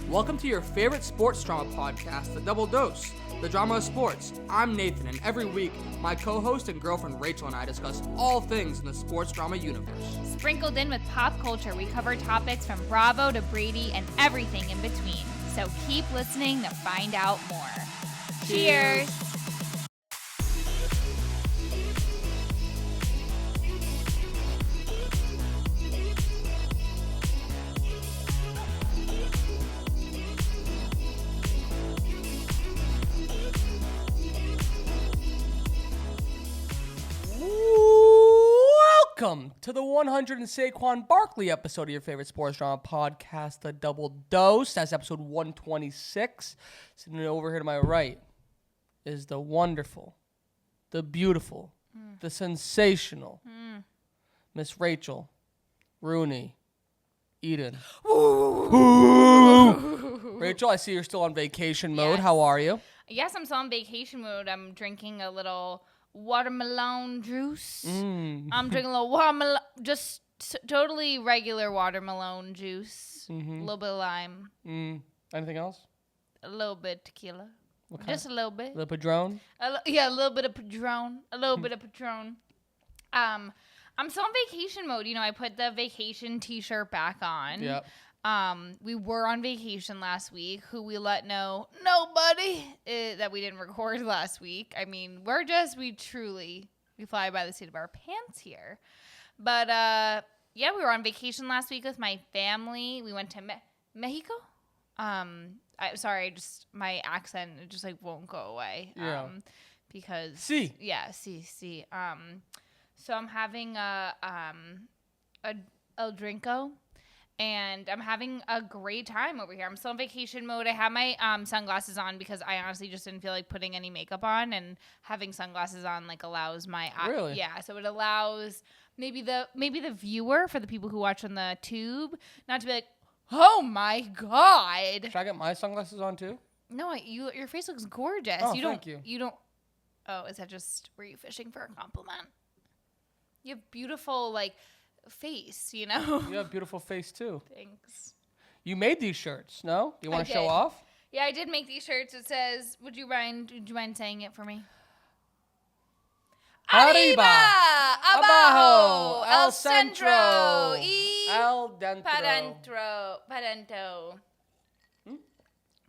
Welcome to your favorite sports drama podcast, The Double Dose, the drama of sports. I'm Nathan, and every week, my co-host and girlfriend Rachel and I discuss all things in the sports drama universe. Sprinkled in with pop culture, we cover topics from Bravo to Brady and everything in between. So keep listening to find out more. Cheers. Welcome to the 100 and Saquon Barkley episode of your favorite sports drama podcast, The Double Dose. That's episode 126. Sitting over here to my right is the wonderful, the beautiful, the sensational Miss Rachel Rooney Eden. Rachel, I see you're still on vacation mode. Yes. How are you? Yes, I'm still on vacation mode. I'm drinking a little watermelon juice. I'm drinking a little watermelon, just totally regular watermelon juice. A little bit of lime. Anything else? A little bit tequila. What kind? Just a little bit. A little Padron? A little bit of Padron. A little bit of Patron. I'm still on vacation mode. You know, I put the vacation t-shirt back on. Yep. We were on vacation last week. Who we let know? Nobody that we didn't record last week. I mean, we fly by the seat of our pants here. But yeah, we were on vacation last week with my family. We went to Mexico. My accent it just like won't go away. Yeah. Because Sí. So I'm having a El Drinko. And I'm having a great time over here. I'm still in vacation mode. I have my sunglasses on because I honestly just didn't feel like putting any makeup on. And having sunglasses on like allows my Really? Yeah. So it allows maybe the viewer, for the people who watch on the tube, not to be like, oh my god. Should I get my sunglasses on too? No, your face looks gorgeous. Oh, thank you. You don't. Oh, is that just were you fishing for a compliment? You have beautiful face, you know. You have a beautiful face too. Thanks. You made these shirts, no? You want to show did. off? Yeah, I did make these shirts. It says, would you mind saying it for me? Arriba, abajo, el centro, y el dentro. Padentro.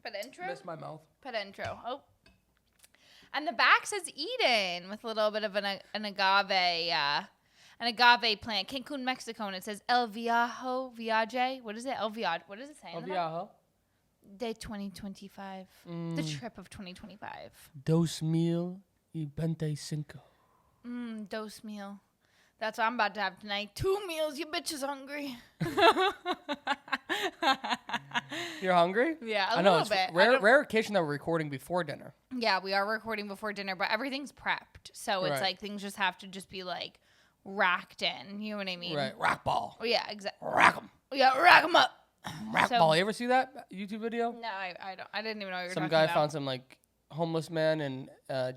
Padentro? Missed my mouth. Padentro. Oh. And the back says Eden with a little bit of an agave plant, Cancun, Mexico, and it says El Viaje. What is it? What does it say? El Viaje. Day 2025. The trip of 2025. 2025. Dose meal. That's what I'm about to have tonight. 2 meals. You bitch is hungry. You're hungry? Yeah, a I know, little it's bit. rare occasion that we're recording before dinner. Yeah, we are recording before dinner, but everything's prepped. So it's Right. like things just have to just be like racked in. You know what I mean? Right. Rack ball. Oh, yeah, exactly. Rack 'em. Yeah, rack them up. Rack So- ball. You ever see that YouTube video? No, I don't. I didn't even know what you were Some talking guy about. found some homeless man in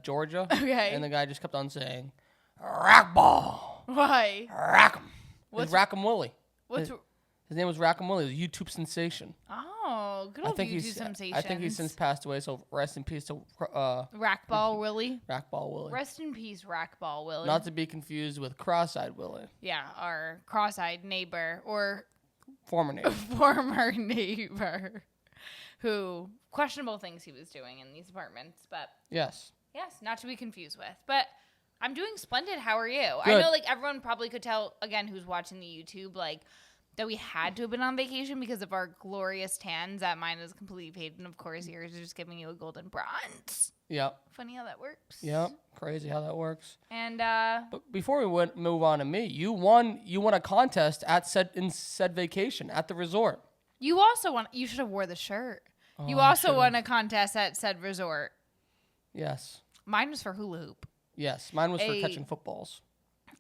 Georgia. Okay. And the guy just kept on saying, rack ball. Why? Rack 'em. What's- Rack 'em Willie. What's? His name was Rack 'em Willie. He was a YouTube sensation. Oh, good old YouTube sensation. I think he's since passed away, so rest in peace to Rackball Willie. Rackball Willie. Rest in peace, Rackball Willie. Not to be confused with Cross-Eyed Willie, Yeah, our cross-eyed neighbor or former name. former neighbor who questionable things he was doing in these apartments, but Yes. yes, not to be confused with. But I'm doing splendid. How are you? Good. I know everyone probably could tell again who's watching the YouTube that we had to have been on vacation because of our glorious tans. That mine is completely faded, and of course yours is just giving you a golden bronze. Yep. Funny how that works. Yep. Crazy how that works. And But before we move on to me, you won a contest in said vacation at the resort. you also won. You should have wore the shirt. You also won a contest at said resort. Yes. Mine was for hula hoop. Yes. Mine was for catching footballs.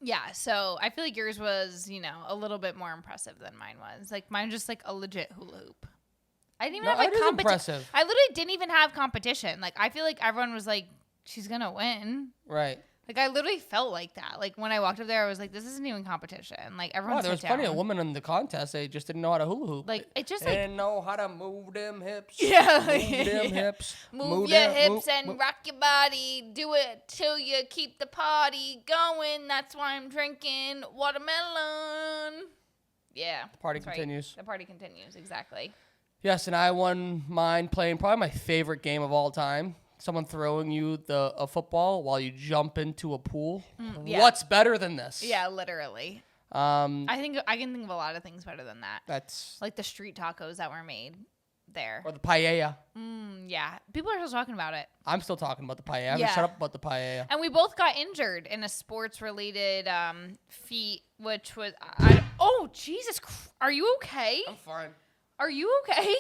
Yeah, so I feel like yours was, a little bit more impressive than mine was. Mine was just a legit hula hoop. I didn't even have that is competition. impressive. I literally didn't even have competition. I feel like everyone was like, she's gonna win. Right. Like, I literally felt like that. Like, when I walked up there, I was like, this isn't even competition. Like, everyone's there was plenty of women in the contest. They just didn't know how to hula hoop. Like, it just, they like... didn't know how to move them hips. Yeah. Move them hips. Move your hips and rock your body. Do it till you keep the party going. That's why I'm drinking watermelon. Yeah. The party continues. Right. The party continues, exactly. Yes, and I won mine playing probably my favorite game of all time. Someone throwing you a football while you jump into a pool. Yeah. What's better than this? Yeah, literally. I think I can think of a lot of things better than that. That's like the street tacos that were made there. Or the paella. Yeah. People are still talking about it. I'm still talking about the paella. I haven't shut up about the paella. And we both got injured in a sports-related feat, which was... Oh, Jesus. Are you okay? I'm fine. Are you okay?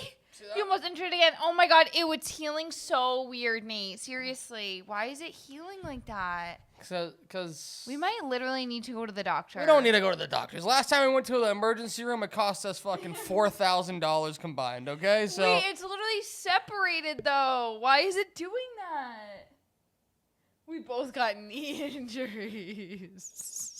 You almost injured again. Oh my God, it was healing so weird, Nate. Seriously, why is it healing like that? Because we might literally need to go to the doctor. We don't need to go to the doctors. Last time we went to the emergency room, it cost us fucking $4,000 combined. Okay, so wait, it's literally separated though. Why is it doing that? We both got knee injuries.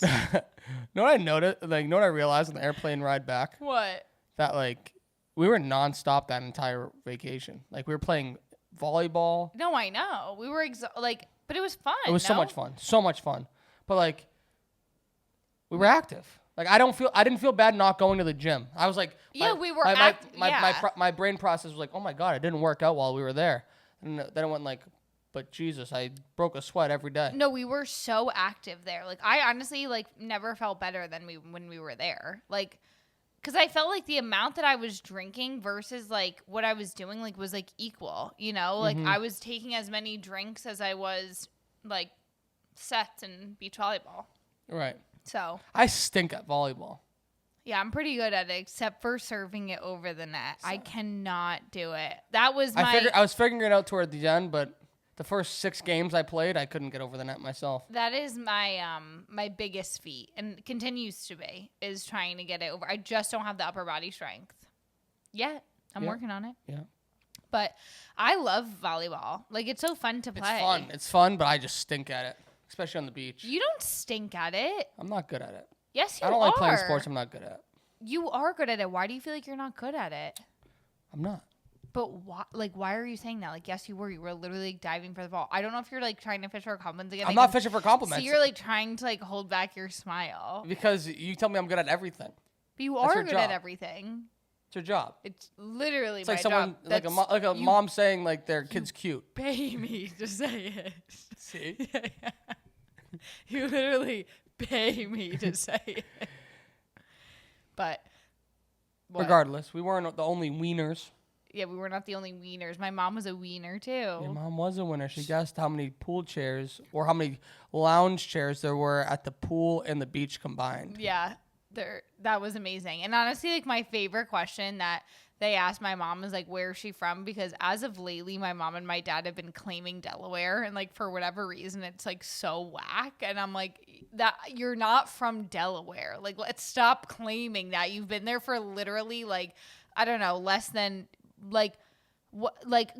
know what I noticed? Like, know what I realized on the airplane ride back? What? That like. We were nonstop that entire vacation. Like, we were playing volleyball. No, I know. We were but it was fun. It was so much fun. So much fun. But like, we were active. Like, I didn't feel bad not going to the gym. I was like, we were my brain process was like, oh my God, it didn't work out while we were there. And then it went like, but Jesus, I broke a sweat every day. No, we were so active there. Like, I honestly never felt better than when we were there. Like, because I felt like the amount that I was drinking versus, like, what I was doing, like, was, like, equal, you know? Like, I was taking as many drinks as I was, like, sets in beach volleyball. Right. So. I stink at volleyball. Yeah, I'm pretty good at it, except for serving it over the net. I cannot do it. That was I was figuring it out toward the end, but the first 6 games I played, I couldn't get over the net myself. That is my my biggest feat, and continues to be, is trying to get it over. I just don't have the upper body strength yet. I'm working on it. Yeah. But I love volleyball. Like, it's so fun to play. It's fun, but I just stink at it, especially on the beach. You don't stink at it. I'm not good at it. Yes, you are. I don't like playing sports I'm not good at. You are good at it. Why do you feel like you're not good at it? I'm not. But why are you saying that? Like, yes, you were. You were literally diving for the ball. I don't know if you're, like, trying to fish for compliments again. I'm not fishing for compliments. So you're, like, trying to, like, hold back your smile. Because you tell me I'm good at everything. But you are good at everything. It's your job. It's literally my job. Like a mom saying, like, their kid's cute. Pay me to say it. See? Yeah. You literally pay me to say it. But what? Regardless, we weren't the only wieners. Yeah, we were not the only wieners. My mom was a wiener, too. Your mom was a winner. She guessed how many pool chairs or how many lounge chairs there were at the pool and the beach combined. Yeah, that was amazing. And honestly, like, my favorite question that they asked my mom is, like, where is she from? Because as of lately, my mom and my dad have been claiming Delaware. And, like, for whatever reason, it's, like, so whack. And I'm like, that you're not from Delaware. Like, let's stop claiming that. You've been there for literally, like, I don't know, less than... Like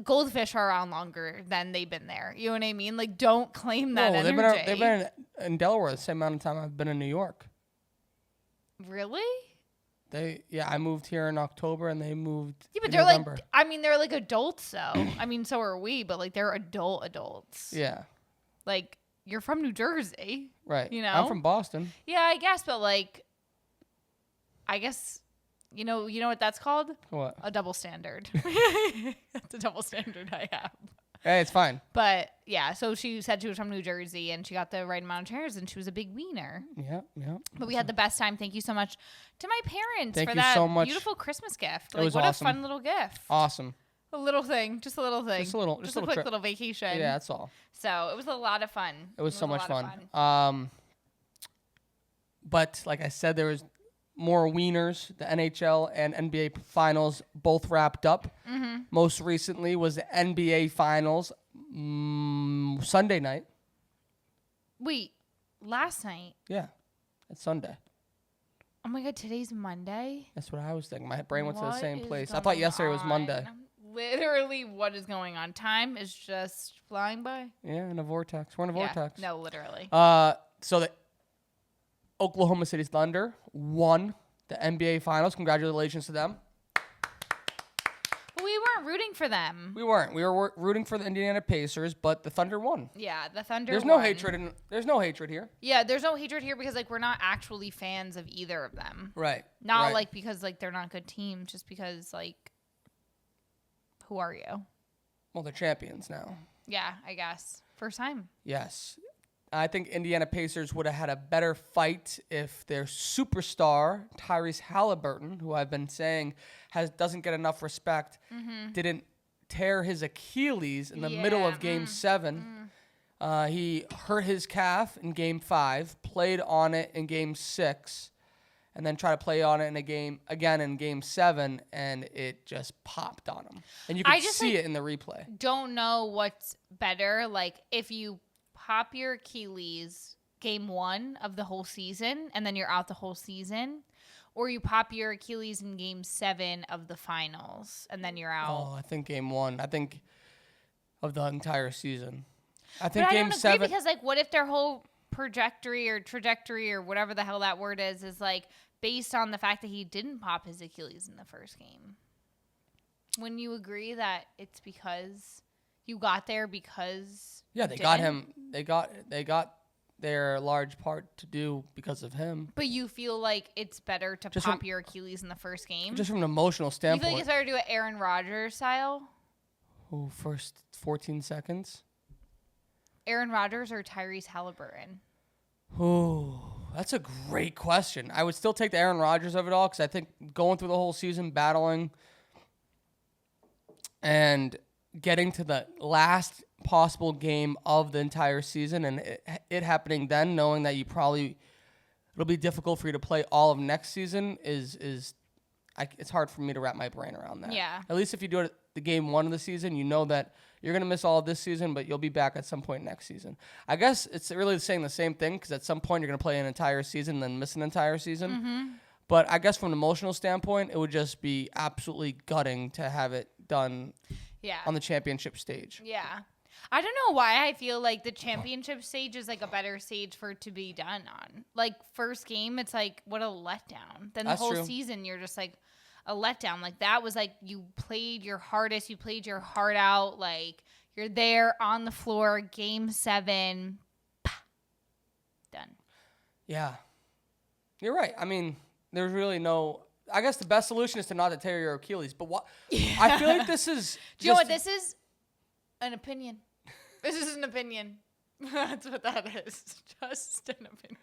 goldfish are around longer than they've been there. You know what I mean? Like, don't claim that energy. They've been in Delaware the same amount of time I've been in New York. Really? I moved here in October and they moved in they're November. They're like adults though. I mean, so are we, but like they're adults. Yeah. Like, you're from New Jersey. Right. You know? I'm from Boston. Yeah, I guess, but like, I guess... You know what that's called? What? A double standard. That's a double standard I have. Hey, it's fine. But yeah, so she said she was from New Jersey and she got the right amount of chairs and she was a big wiener. Yeah. But we had the best time. Thank you so much to my parents for that so much. Beautiful Christmas gift. It was what awesome. A fun little gift. Awesome. A little thing. Just a little thing. Just a quick trip. little vacation. Yeah, that's all. So it was a lot of fun. It was so much fun. But like I said, there was more wieners. The NHL and NBA finals both wrapped up. Mm-hmm. Most recently was the NBA finals Sunday night. Wait, last night? Yeah, it's Sunday. Oh my God, today's Monday? That's what I was thinking. My brain went to the same place. I going thought yesterday was Monday. literally what is going on. Time is just flying by. Yeah, in a vortex. We're in a vortex. No, literally. So the Oklahoma City Thunder won the NBA Finals. Congratulations to them. But we weren't rooting for them. We weren't. We were rooting for the Indiana Pacers, but the Thunder won. Yeah, the Thunder There's won. no hatred. There's no hatred here. Yeah, there's no hatred here because, like, we're not actually fans of either of them. Right. Not, right. like, because, like, they're not good teams. Just because, like, who are you? Well, they're champions now. Yeah, I guess. First time. Yes. I think Indiana Pacers would have had a better fight if their superstar, Tyrese Halliburton, who I've been saying doesn't get enough respect, didn't tear his Achilles in the middle of Game 7. He hurt his calf in Game 5, played on it in Game 6, and then tried to play on it again in Game 7, and it just popped on him. And you can see it in the replay. Don't know what's better, like, if you pop your Achilles Game 1 of the whole season, and then you're out the whole season, or you pop your Achilles in Game 7 of the finals, and then you're out. Oh, I think Game 1. I think of the entire season. I think but Game I don't 7. agree because, like, what if their whole trajectory or whatever the hell that word is like based on the fact that he didn't pop his Achilles in the first game? Wouldn't you agree that it's because you got there because Yeah, they got him. They got their large part to do because of him. But you feel like it's better to Just pop from- your Achilles in the first game? Just from an emotional You standpoint. feel like it's better to do it Aaron Rodgers style? Oh, first 14 seconds. Aaron Rodgers or Tyrese Halliburton? Oh, that's a great question. I would still take the Aaron Rodgers of it all because I think going through the whole season, battling, and getting to the last possible game of the entire season and it happening then, knowing that it'll be difficult for you to play all of next season it's hard for me to wrap my brain around that. Yeah. At least if you do it at the Game 1 of the season, you know that you're going to miss all of this season, but you'll be back at some point next season. I guess it's really saying the same thing because at some point you're going to play an entire season and then miss an entire season. Mm-hmm. But I guess from an emotional standpoint, it would just be absolutely gutting to have it done on the championship stage. Yeah. I don't know why I feel like the championship stage is like a better stage for it to be done on. Like first game, it's like what a letdown. Then the whole season, you're just like a letdown. Like that was like you played your hardest, you played your heart out. Like you're there on the floor, Game 7, done. Yeah, you're right. I mean, there's really no. I guess the best solution is to not to tear your Achilles. But what I feel like this is. Do you know what this is? An opinion. This is an opinion. That's what that is. Just an opinion.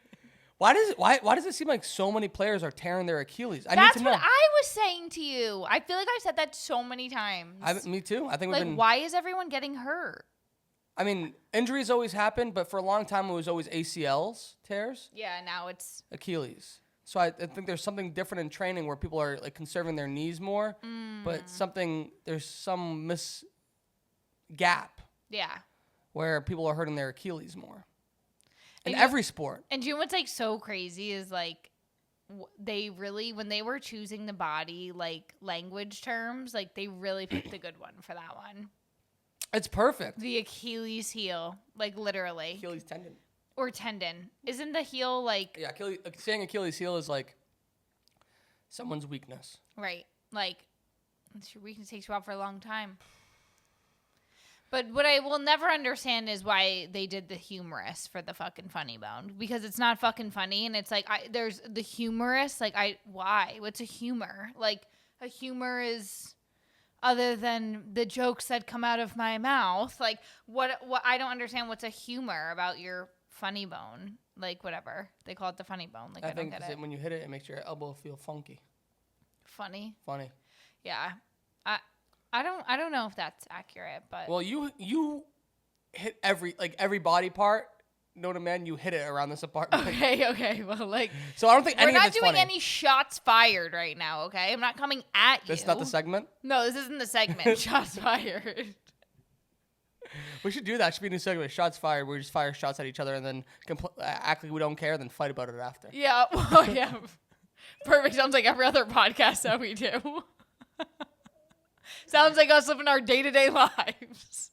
Why does it seem like so many players are tearing their Achilles? That's what I was saying to you. I feel like I've said that so many times. Me too. I think like, why is everyone getting hurt? I mean, injuries always happen, but for a long time it was always ACLs tears. Yeah, now it's Achilles. So I think there's something different in training where people are like conserving their knees more, but there's some gap. Yeah. Where people are hurting their Achilles more. In every sport. And do you know what's like so crazy is like they really, when they were choosing the body like language terms, like they really picked a good one for that one. It's perfect. The Achilles heel, like literally. Achilles tendon. Or tendon. Isn't the heel like... Yeah, saying Achilles heel is like someone's weakness. Right. Like, your weakness takes you out for a long time. But what I will never understand is why they did the humorous for the fucking funny bone. Because it's not fucking funny. And it's like, there's the humorous. Like, why? What's a humor? Like, a humor is other than the jokes that come out of my mouth. Like, what I don't understand what's a humor about your funny bone. Like, whatever. They call it the funny bone. Like, I don't get it. When you hit it, it makes your elbow feel funky. Funny? Funny. Yeah. I don't know if that's accurate, but well, you hit every body part known to man. You hit it around this apartment. Okay. Well, like so I don't think we're not it's doing funny. any shots fired right now. Okay, I'm not coming at you. That's not the segment. No, this isn't the segment. Shots fired. We should do that. Should be a new segment. Shots fired. We just fire shots at each other and then act like we don't care, then fight about it after. Yeah. Well, yeah. Perfect. Sounds like every other podcast that we do. Sounds like us living our day-to-day lives.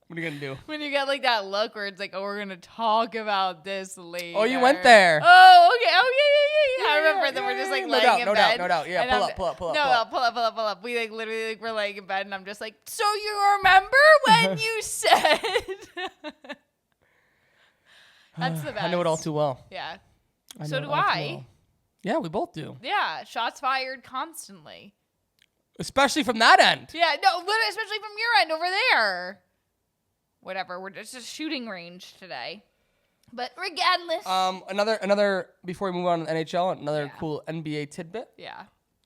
What are you going to do? When you get like that look where it's like, oh, we're going to talk about this later. Oh, you went there. Oh, okay. Oh, yeah. I remember that we're just like laying in bed. No doubt. Yeah, pull up. Pull up. We like literally like we're laying in bed and I'm just like, so you remember when you said? That's the best. I know it all too well. Yeah. I So know do it all too I. well. Yeah, we both do. Yeah. Shots fired constantly. Especially from that end. Yeah. No, literally, especially from your end over there. Whatever. We're just a shooting range today. But regardless. Another before we move on to the NHL, another cool NBA tidbit. Yeah.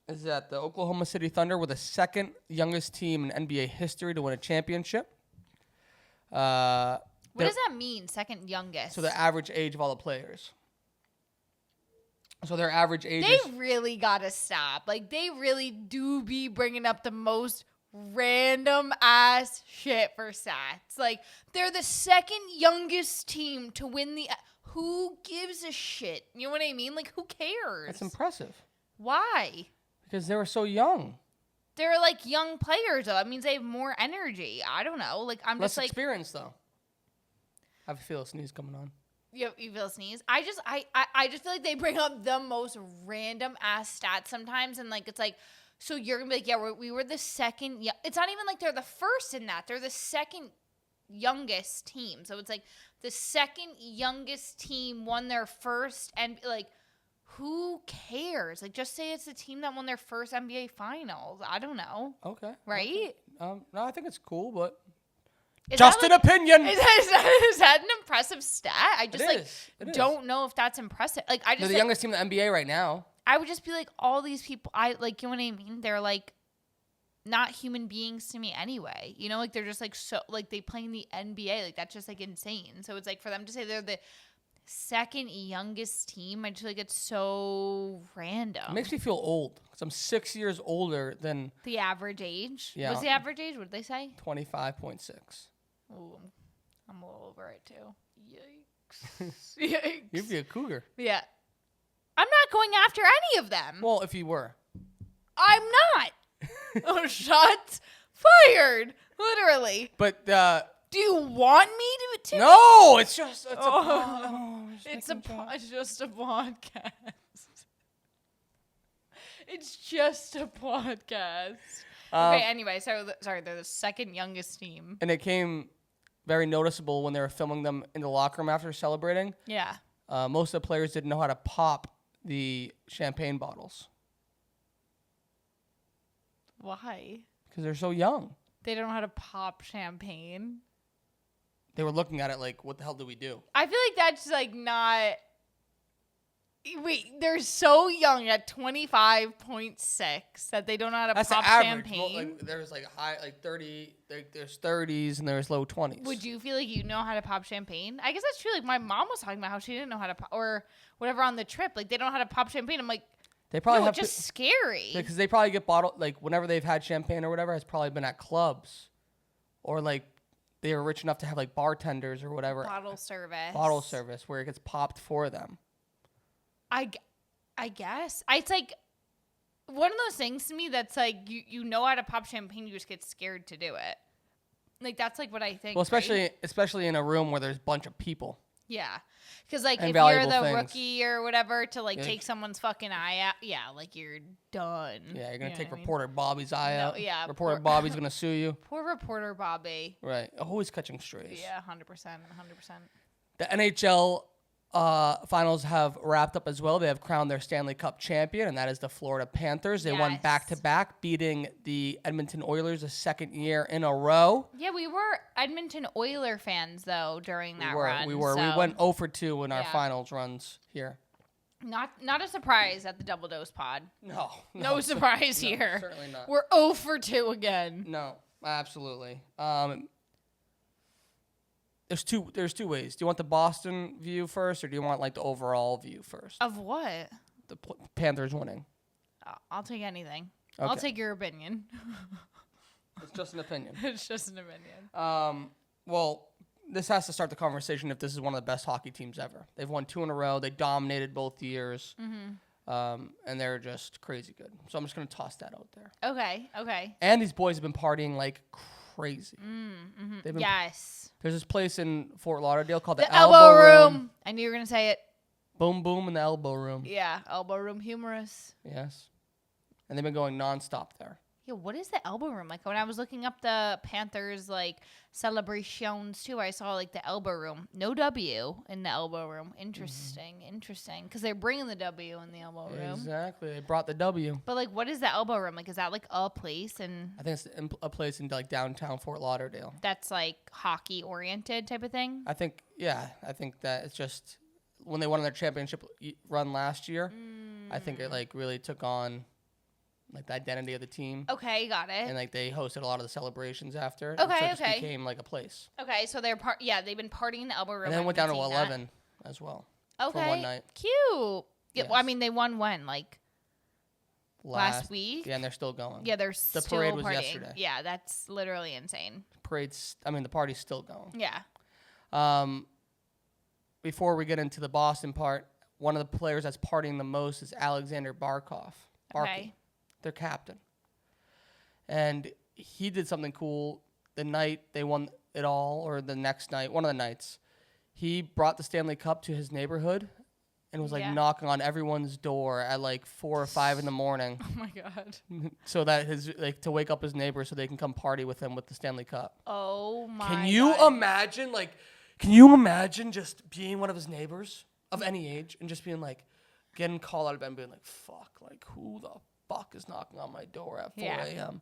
Is that the Oklahoma City Thunder were the second youngest team in NBA history to win a championship. What does that mean? Second youngest. So the average age of all the players. So their average age They is... really gotta stop. Like they really do be bringing up the most random ass shit for stats. Like they're the second youngest team to win the. Who gives a shit? You know what I mean? Like who cares? That's impressive. Why? Because they were so young. They're like young players though. That means they have more energy. I don't know. Like I'm Less just like experience though. I have a feel a sneeze coming on. you feel a sneeze. I just feel like they bring up the most random ass stats sometimes, and like it's like. So you're going to be like, yeah, we were the second. It's not even like they're the first in that. They're the second youngest team. So it's like the second youngest team won their first. And like, who cares? Like, just say it's the team that won their first NBA finals. I don't know. Okay. Right? No, I think it's cool, but Is just that an opinion. Is that an impressive stat? I just It don't know if that's impressive. Like I just They're the youngest team in the NBA right now. I would just be like, all these people, you know what I mean? They're like not human beings to me anyway. You know, like they're just like so, like they play in the NBA. Like that's just like insane. So it's like for them to say they're the second youngest team, I just feel like it's so random. It makes me feel old because I'm 6 years older than the average age. Yeah. What's the average age? What did they say? 25.6. Ooh, I'm a little over it too. Yikes. Yikes. You'd be a cougar. Yeah. I'm not going after any of them. Well, if you were. I'm not. Oh, shots fired. Literally. But Do you want me to? no, it's just It's just a podcast. It's just a podcast. Okay. Anyway, sorry. They're the second youngest team. And it came very noticeable when they were filming them in the locker room after celebrating. Yeah. Most of the players didn't know how to pop the champagne bottles Why? because they're so young. They don't know how to pop champagne. They were looking at it like, what the hell do we do? I feel like that's like not. Wait, they're so young at 25.6 that they don't know how to That's pop the average. champagne. Well, like, there's like high, like 30. There's 30s and there's low 20s. Would you feel like you know how to pop champagne? I guess that's true. Like my mom was talking about how she didn't know how to pop, or whatever on the trip. Like they don't know how to pop champagne. I'm like, They probably no, have just scary. because they probably get bottled like whenever they've had champagne or whatever has probably been at clubs, or like they were rich enough to have like bartenders or whatever Bottle service. where it gets popped for them. I guess. It's like one of those things to me that's like you know how to pop champagne, you just get scared to do it. Like that's like what I think. Well, right? especially in a room where there's a bunch of people. Yeah, because like And if you're the valuable things. rookie or whatever to like Yeah. take someone's fucking eye out, yeah, like you're done. Yeah, you're gonna You know take what I mean? reporter Bobby's eye No, out. yeah, Reporter poor- Bobby's gonna sue you. Poor reporter Bobby. Right, always catching strays. Yeah, 100%. The NHL finals have wrapped up as well. They have crowned their Stanley Cup champion, and that is the Florida Panthers. They won Yes. back-to-back, beating the Edmonton Oilers a second year in a row. Yeah, we were Edmonton Oiler fans though during that run. We were. so We went 0 for 2 in our Yeah. finals runs here. Not a surprise at the Double Dose Pod. No. No surprise here. Certainly not. We're 0 for 2 again. No, absolutely. There's two ways. Do you want the Boston view first, or do you want like the overall view first? Of what? The Panthers winning. I'll take anything. I'll Okay. take your opinion. It's just an opinion. It's just an opinion. Well, this has to start the conversation if this is one of the best hockey teams ever. They've won 2 in a row. They dominated both years. And they're just crazy good. So I'm just going to toss that out there. Okay. And these boys have been partying like crazy. They've been, Yes. There's this place in Fort Lauderdale called the Elbow Room. I knew you were going to say it. Boom Boom in the Elbow Room. Yeah, Elbow Room humorous. Yes. And they've been going nonstop there. Yeah, what is the Elbow Room? Like when I was looking up the Panthers like celebrations too, I saw like the Elbow Room. No W in the Elbow Room. Interesting. Because they're bringing the W in the Elbow Room. Exactly. They brought the W. But like, what is the Elbow Room? Like, is that like a place? And I think it's a place in like downtown Fort Lauderdale. that's like hockey oriented type of thing. I think that it's just when they won their championship run last year. I think it like really took on like the identity of the team. Okay, got it. And like they hosted a lot of the celebrations after. Okay, so it just okay. became like a place. Okay, so they've been partying in the Elbow Room. And then I've went been down to seeing 11 as well. that. For one night. Cute. Yeah, Yes. well, I mean, they won when? Like last week? Yeah, and they're still going. Yeah, they're the still parade was partying. yesterday. Yeah, that's literally insane. The party's still going. Yeah. Before we get into the Boston part, one of the players that's partying the most is Alexander Barkov. Okay. Their captain. And he did something cool the night they won it all, or the next night, one of the nights. He brought the Stanley Cup to his neighborhood and was like knocking on everyone's door at like 4 or 5 in the morning. Oh my God. So that to wake up his neighbors so they can come party with him with the Stanley Cup. Oh my Can you God. imagine can you imagine just being one of his neighbors of any age and just being like, getting called out of bed and being like, fuck, like who the fuck is knocking on my door at 4 a.m.?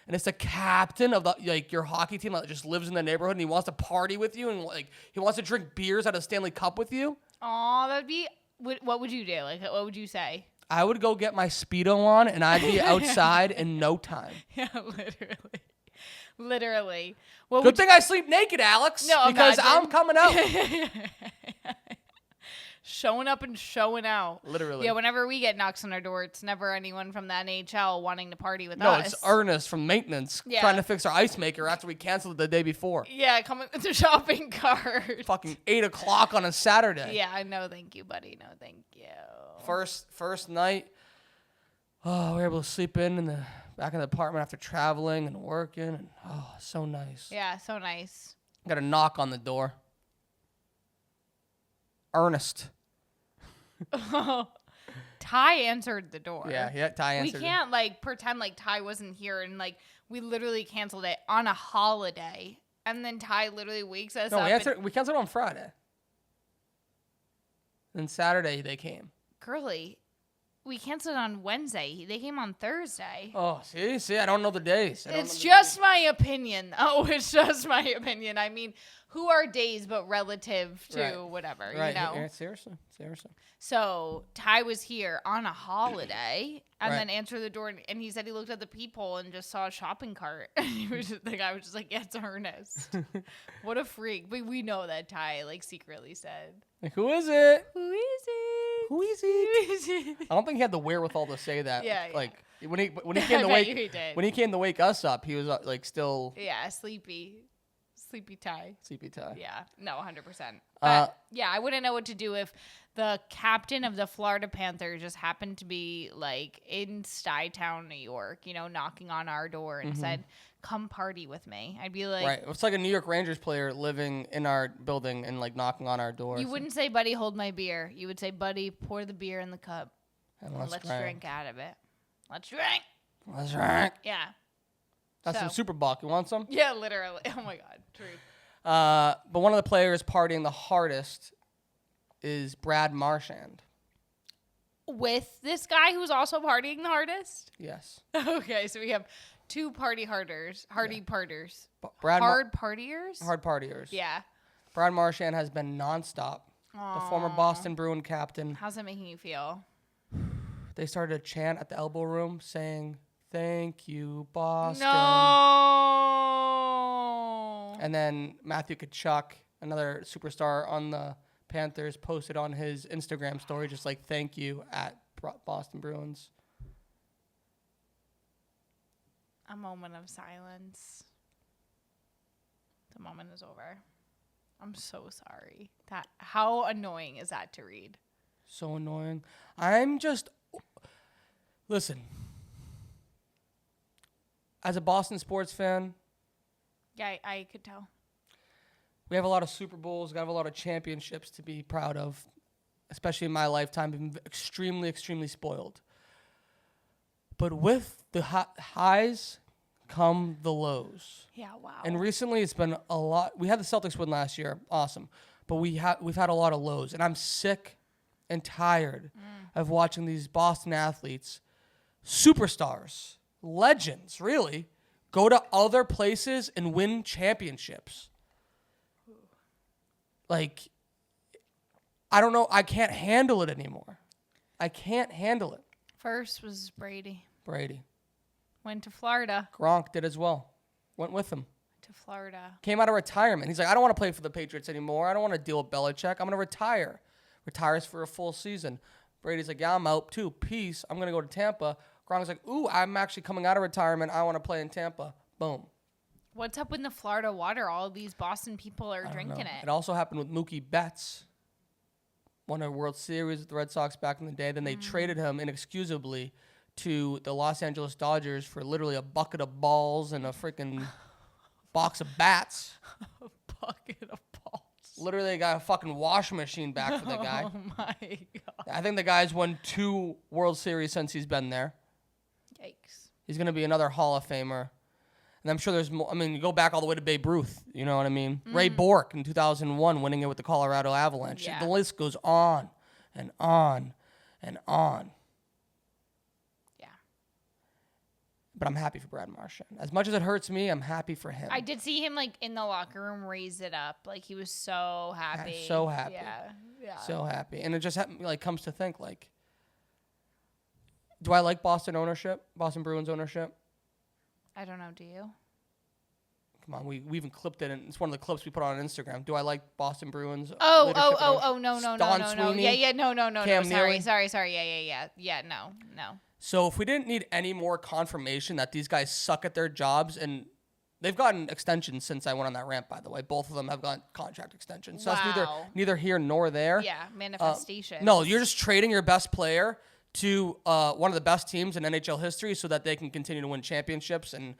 And it's the captain of your hockey team that just lives in the neighborhood and he wants to party with you and like he wants to drink beers out of Stanley Cup with you. Oh, that'd be. What would you do? Like, what would you say? I would go get my Speedo on and I'd be outside in no time. Yeah, literally. Good thing I sleep naked, Alex. No, because imagine. I'm coming out. Showing up and showing out. Literally. Yeah, whenever we get knocks on our door, it's never anyone from the NHL wanting to party with us. No, it's Ernest from maintenance trying to fix our ice maker after we canceled it the day before. Yeah, coming with the shopping cart. Fucking 8 o'clock on a Saturday. Yeah, no thank you, buddy. No thank you. First night, we were able to sleep in the back in the apartment after traveling and working. And, so nice. Yeah, so nice. Got a knock on the door. Ernest. Ty answered the door. Yeah, Ty answered. We can't pretend like Ty wasn't here and we literally canceled it on a holiday, and then Ty literally wakes us up. We canceled on Friday. And Saturday they came. Girly, we canceled on Wednesday. They came on Thursday. Oh, see, I don't know the days. It's just my opinion. Oh, it's just my opinion. I mean, who are days but relative to whatever, right. you know? Yeah, seriously. So Ty was here on a holiday and then answered the door, and he said he looked at the peephole and just saw a shopping cart. The guy was just like, yeah, it's Ernest. What a freak. But we know that Ty secretly said, who is it? Who is it? Who is it? I don't think he had the wherewithal to say that. Yeah. When he came to wake he did. when he came to wake us up, he was still sleepy Ty. sleepy Ty. Yeah, no, 100%. Yeah, I wouldn't know what to do if the captain of the Florida Panthers just happened to be in Stuytown, New York, knocking on our door and said, "Come party with me." I'd be like, right. It's like a New York Rangers player living in our building and knocking on our door. You wouldn't say, "Buddy, hold my beer." You would say, "Buddy, pour the beer in the cup and let's drink out of it. Let's drink." Yeah. That's some Super Buck. You want some? Yeah, literally. Oh my God, truth. But one of the players partying the hardest is Brad Marchand. With this guy who's also partying the hardest? Yes. Okay, so we have two hardy partiers. partiers? Hard partiers? Yeah. Brad Marchand has been nonstop. Aww. The former Boston Bruin captain. How's that making you feel? They started a chant at the Elbow Room saying, "Thank you, Boston." No. And then Matthew Tkachuk, another superstar on the Panthers, posted on his Instagram story just "Thank you" at Boston Bruins. A moment of silence. The moment is over. I'm so sorry. How annoying is that to read? So annoying. I'm just Listen, as a Boston sports fan, Yeah, I could tell. we have a lot of Super Bowls, we have a lot of championships to be proud of, especially in my lifetime. I've been extremely, extremely spoiled. But with the highs come the lows. Yeah, wow. And recently it's been a lot. We had the Celtics win last year. Awesome. But we've had a lot of lows. And I'm sick and tired of watching these Boston athletes, superstars, legends, really, go to other places and win championships. Like, I don't know. I can't handle it anymore. I can't handle it. First was Brady. Went to Florida. Gronk did as well. Went with him. To Florida. Came out of retirement. He's like, I don't want to play for the Patriots anymore. I don't want to deal with Belichick. I'm going to retire. Retires for a full season. Brady's like, yeah, I'm out too. Peace. I'm going to go to Tampa. Gronk's like, ooh, I'm actually coming out of retirement. I want to play in Tampa. Boom. What's up with the Florida water? All these Boston people are drinking it. It also happened with Mookie Betts. Won a World Series with the Red Sox back in the day. Then they traded him inexcusably to the Los Angeles Dodgers for literally a bucket of balls and a freaking box of bats. A bucket of balls. Literally, they got a fucking washing machine back for the guy. Oh my god. I think the guy's won 2 World Series since he's been there. Yikes. He's going to be another Hall of Famer. And I'm sure there's more. I mean, you go back all the way to Babe Ruth. You know what I mean? Ray Bork in 2001 winning it with the Colorado Avalanche. Yeah. The list goes on and on and on. Yeah. But I'm happy for Brad Marchand. As much as it hurts me, I'm happy for him. I did see him like in the locker room raise it up. Like he was so happy. So happy. Yeah. Yeah. So happy. And it just comes to think, like, do I like Boston Bruins ownership? I don't know, do you? Come on, we even clipped it, and it's one of the clips we put on Instagram. Do I like Boston Bruins? No, Sweeney, Yeah, no. Cam Sorry. Neely? Yeah, no. So if we didn't need any more confirmation that these guys suck at their jobs, and they've gotten extensions since I went on that rant, by the way. Both of them have gotten contract extensions. So that's neither here nor there. Yeah, manifestation. No, you're just trading your best player to one of the best teams in NHL history so that they can continue to win championships. And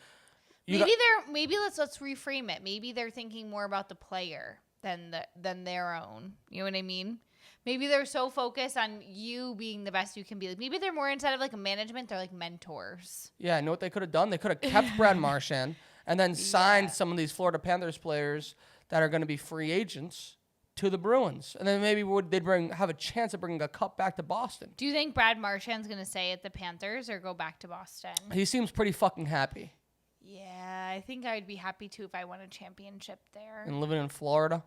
maybe let's reframe it. Maybe they're thinking more about the player than their own. You know what I mean? Maybe they're so focused on you being the best you can be. Like maybe they're more instead of like a management, they're like mentors. Yeah, I know what they could have done. They could have kept Brad Marchand and then signed some of these Florida Panthers players that are going to be free agents to the Bruins. And then maybe they'd have a chance of bringing a cup back to Boston. Do you think Brad Marchand's going to stay at the Panthers or go back to Boston? He seems pretty fucking happy. Yeah, I think I'd be happy too if I won a championship there. And living in Florida?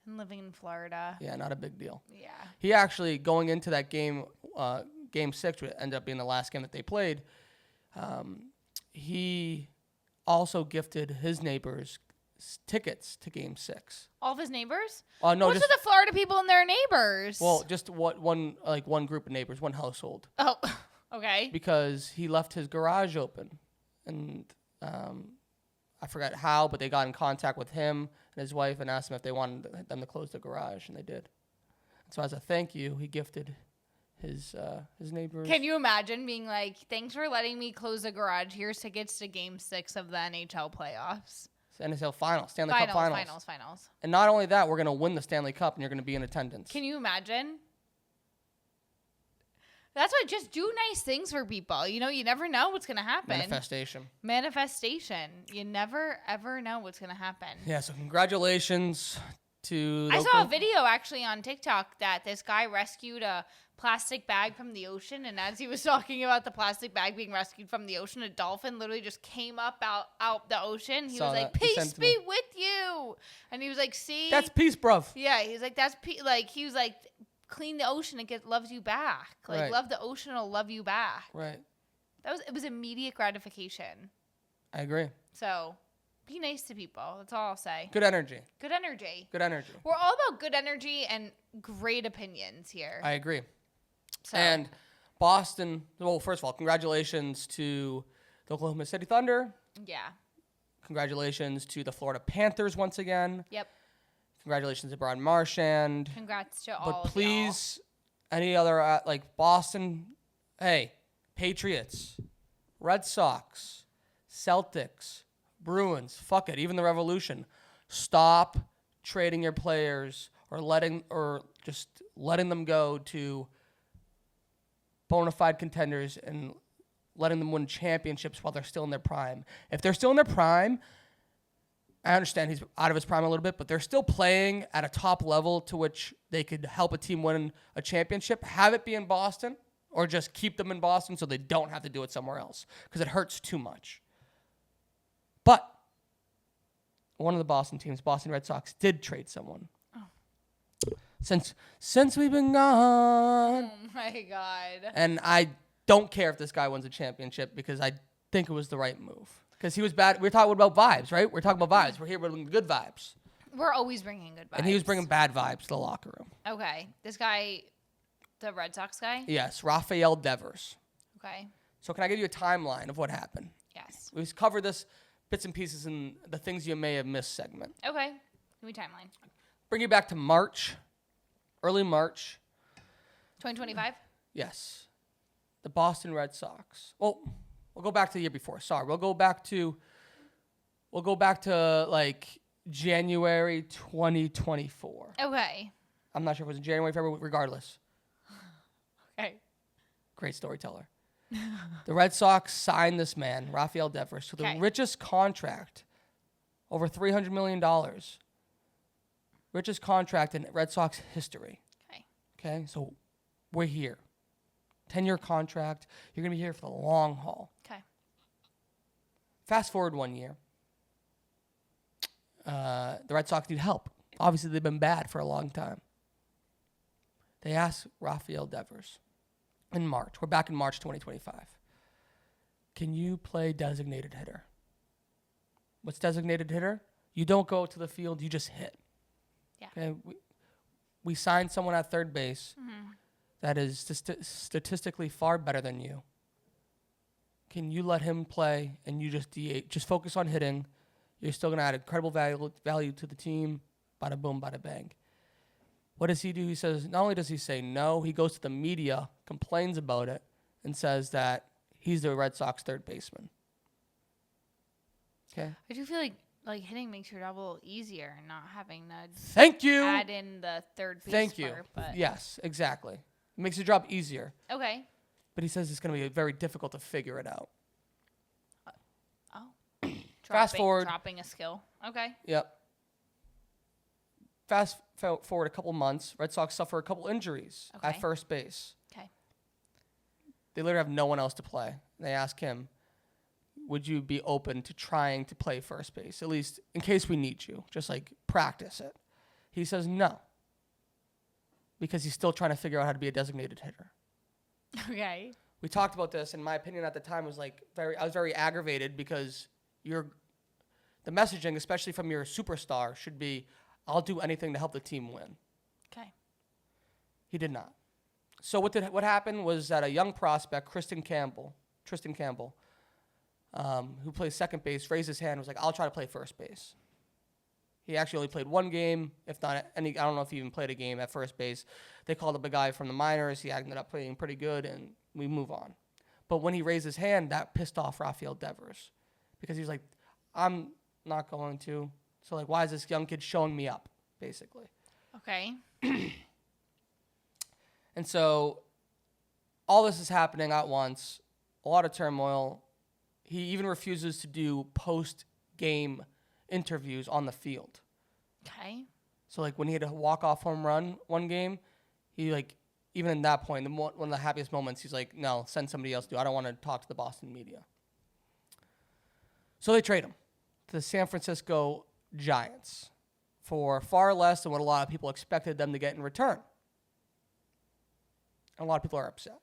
Living in Florida. Yeah, not a big deal. Yeah. He actually, going into that game, Game 6, which ended up being the last game that they played, he also gifted his neighbors tickets to Game 6. All of his neighbors? No, What's with the Florida people and their neighbors? Well, just one group of neighbors, one household. Oh, okay. Because he left his garage open, and I forgot how, but they got in contact with him and his wife and asked him if they wanted them to close the garage, and they did. And so as a thank you, he gifted his neighbors. Can you imagine being like, thanks for letting me close the garage. Here's tickets to Game 6 of the NHL playoffs. NHL Finals, Stanley Cup Finals. Finals. And not only that, we're going to win the Stanley Cup, and you're going to be in attendance. Can you imagine? That's why just do nice things for people. You know, you never know what's going to happen. Manifestation. You never, ever know what's going to happen. Yeah, so congratulations to... I saw a video actually on TikTok that this guy rescued a plastic bag from the ocean, and as he was talking about the plastic bag being rescued from the ocean, a dolphin literally just came up out the ocean. He was like, peace be with you. And he was like, see? That's peace, bruv. Yeah, he's like, that's like, he was like, clean the ocean, it loves you back. Like, right. Love the ocean, it'll love you back. Right. It was immediate gratification. I agree. So, be nice to people. That's all I'll say. Good energy. Good energy. Good energy. We're all about good energy and great opinions here. I agree. So. And Boston, well, first of all, congratulations to the Oklahoma City Thunder. Yeah. Congratulations to the Florida Panthers once again. Yep. Congratulations to Brad Marchand. Congrats to all But please, any other, Boston, hey, Patriots, Red Sox, Celtics, Bruins, fuck it, even the Revolution. Stop trading your players or just letting them go to bona fide contenders and letting them win championships while they're still in their prime. If they're still in their prime, I understand he's out of his prime a little bit, but they're still playing at a top level to which they could help a team win a championship. Have it be in Boston, or just keep them in Boston so they don't have to do it somewhere else, because it hurts too much. But one of the Boston teams, Boston Red Sox, did trade someone. Oh. Since we've been gone. Oh my God. And I don't care if this guy wins a championship, because I think it was the right move. Because he was bad. We're talking about vibes, right? We're talking about vibes. We're here bringing good vibes. We're always bringing good vibes. And he was bringing bad vibes to the locker room. Okay. This guy, the Red Sox guy? Yes, Rafael Devers. Okay. So can I give you a timeline of what happened? Yes. We've covered this bits and pieces in the things you may have missed segment. Okay. Give me timeline. Bring you back to March, early March. 2025? Yes. The Boston Red Sox. Well, we'll go back to the year before. Sorry. We'll go back to like January 2024. Okay. I'm not sure if it was in January, February, regardless. Okay. Great storyteller. The Red Sox signed this man, Rafael Devers, to the richest contract, over $300 million. Richest contract in Red Sox history. Okay, so we're here. 10-year contract. You're going to be here for the long haul. Okay. Fast forward 1 year. The Red Sox need help. Obviously, they've been bad for a long time. They asked Rafael Devers in March. We're back in March 2025. Can you play designated hitter? What's designated hitter? You don't go to the field, you just hit. Yeah. Okay. We signed someone at third base that is statistically far better than you. Can you let him play and you just DH? Just focus on hitting. You're still going to add incredible value to the team. Bada boom, bada bang. What does he do? He says, not only does he say no, he goes to the media, complains about it, and says that he's the Red Sox third baseman. Okay. I do feel like hitting makes your job a little easier and not having to Thank you. add in the third base Thank you. part, but Yes, exactly. It makes your job easier. okay. But he says it's going to be very difficult to figure it out. Oh. Fast forward. Dropping a skill. Okay. Yep. Fast forward a couple months, Red Sox suffer a couple injuries at first base. Okay. They literally have no one else to play. They ask him, would you be open to trying to play first base, at least in case we need you, just like practice it? He says no, because he's still trying to figure out how to be a designated hitter. Okay. We talked about this, and my opinion at the time was I was very aggravated, because the messaging, especially from your superstar, should be, I'll do anything to help the team win. Okay. He did not. So what happened was that a young prospect, Tristan Campbell, who plays second base, raised his hand and was like, I'll try to play first base. He actually only played one game, if not any. I don't know if he even played a game at first base. They called up a guy from the minors. He ended up playing pretty good, and we move on. But when he raised his hand, that pissed off Rafael Devers, because he was like, I'm not going to. So, like, why is this young kid showing me up, basically? Okay. And so all this is happening at once, a lot of turmoil. He even refuses to do post-game interviews on the field. Okay. So, like, when he had a walk-off home run one game, he, like, even in that point, one of the happiest moments, he's like, no, send somebody else to do it. I don't want to talk to the Boston media. So they trade him to the San Francisco Giants for far less than what a lot of people expected them to get in return. And a lot of people are upset.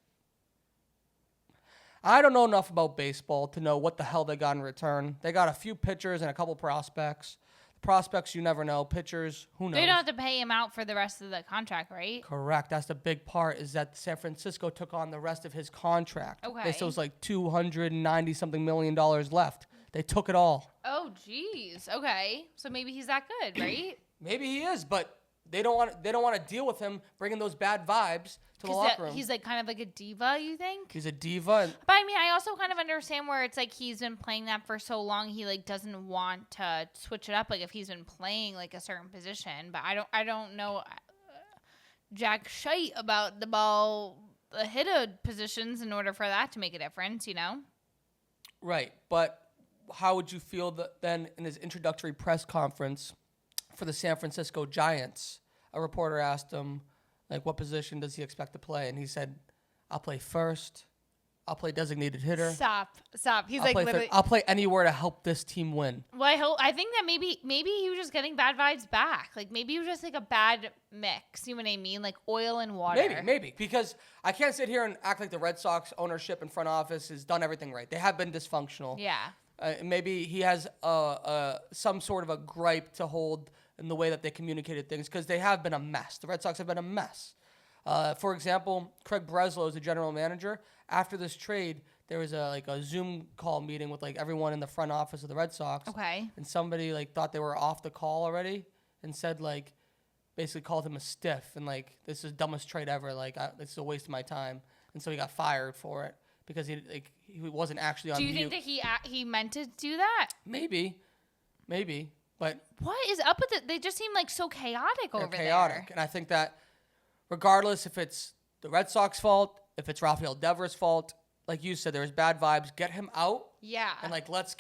I don't know enough about baseball to know what the hell they got in return. They got a few pitchers and a couple prospects. Prospects, you never know. Pitchers, who knows? They don't have to pay him out for the rest of the contract, right? Correct. That's the big part, is that San Francisco took on the rest of his contract. Okay. There still was like $290-something million left. They took it all. Oh, geez. Okay. So maybe he's that good, right? Maybe he is, but they don't want to deal with him bringing those bad vibes to the locker room. He's like kind of like a diva, you think? He's a diva. But I mean, I also kind of understand where it's like he's been playing that for so long, he like doesn't want to switch it up. Like if he's been playing like a certain position, but I don't know jack shite about the ball hitter positions in order for that to make a difference, you know? Right, but how would you feel then in his introductory press conference for the San Francisco Giants? A reporter asked him, like, what position does he expect to play? And he said, I'll play first. I'll play designated hitter. Stop. He's I'll like play literally. I'll play anywhere to help this team win. Well, I think that maybe he was just getting bad vibes back. Like maybe it was just like a bad mix. You know what I mean? Like oil and water. Maybe. Because I can't sit here and act like the Red Sox ownership and front office has done everything right. They have been dysfunctional. Yeah. Maybe he has some sort of a gripe to hold in the way that they communicated things because they have been a mess. The Red Sox have been a mess. For example, Craig Breslow is the general manager. After this trade, there was a Zoom call meeting with like everyone in the front office of the Red Sox. Okay. And somebody like thought they were off the call already and said like basically called him a stiff and like this is the dumbest trade ever. Like this is a waste of my time. And so he got fired for it because he wasn't actually on mute. Do you think that he meant to do that? Maybe. But What is up with it? They just seem like so chaotic over there. And I think that regardless if it's the Red Sox fault, if it's Rafael Devers' fault, like you said, there's bad vibes. Get him out. Yeah. And let's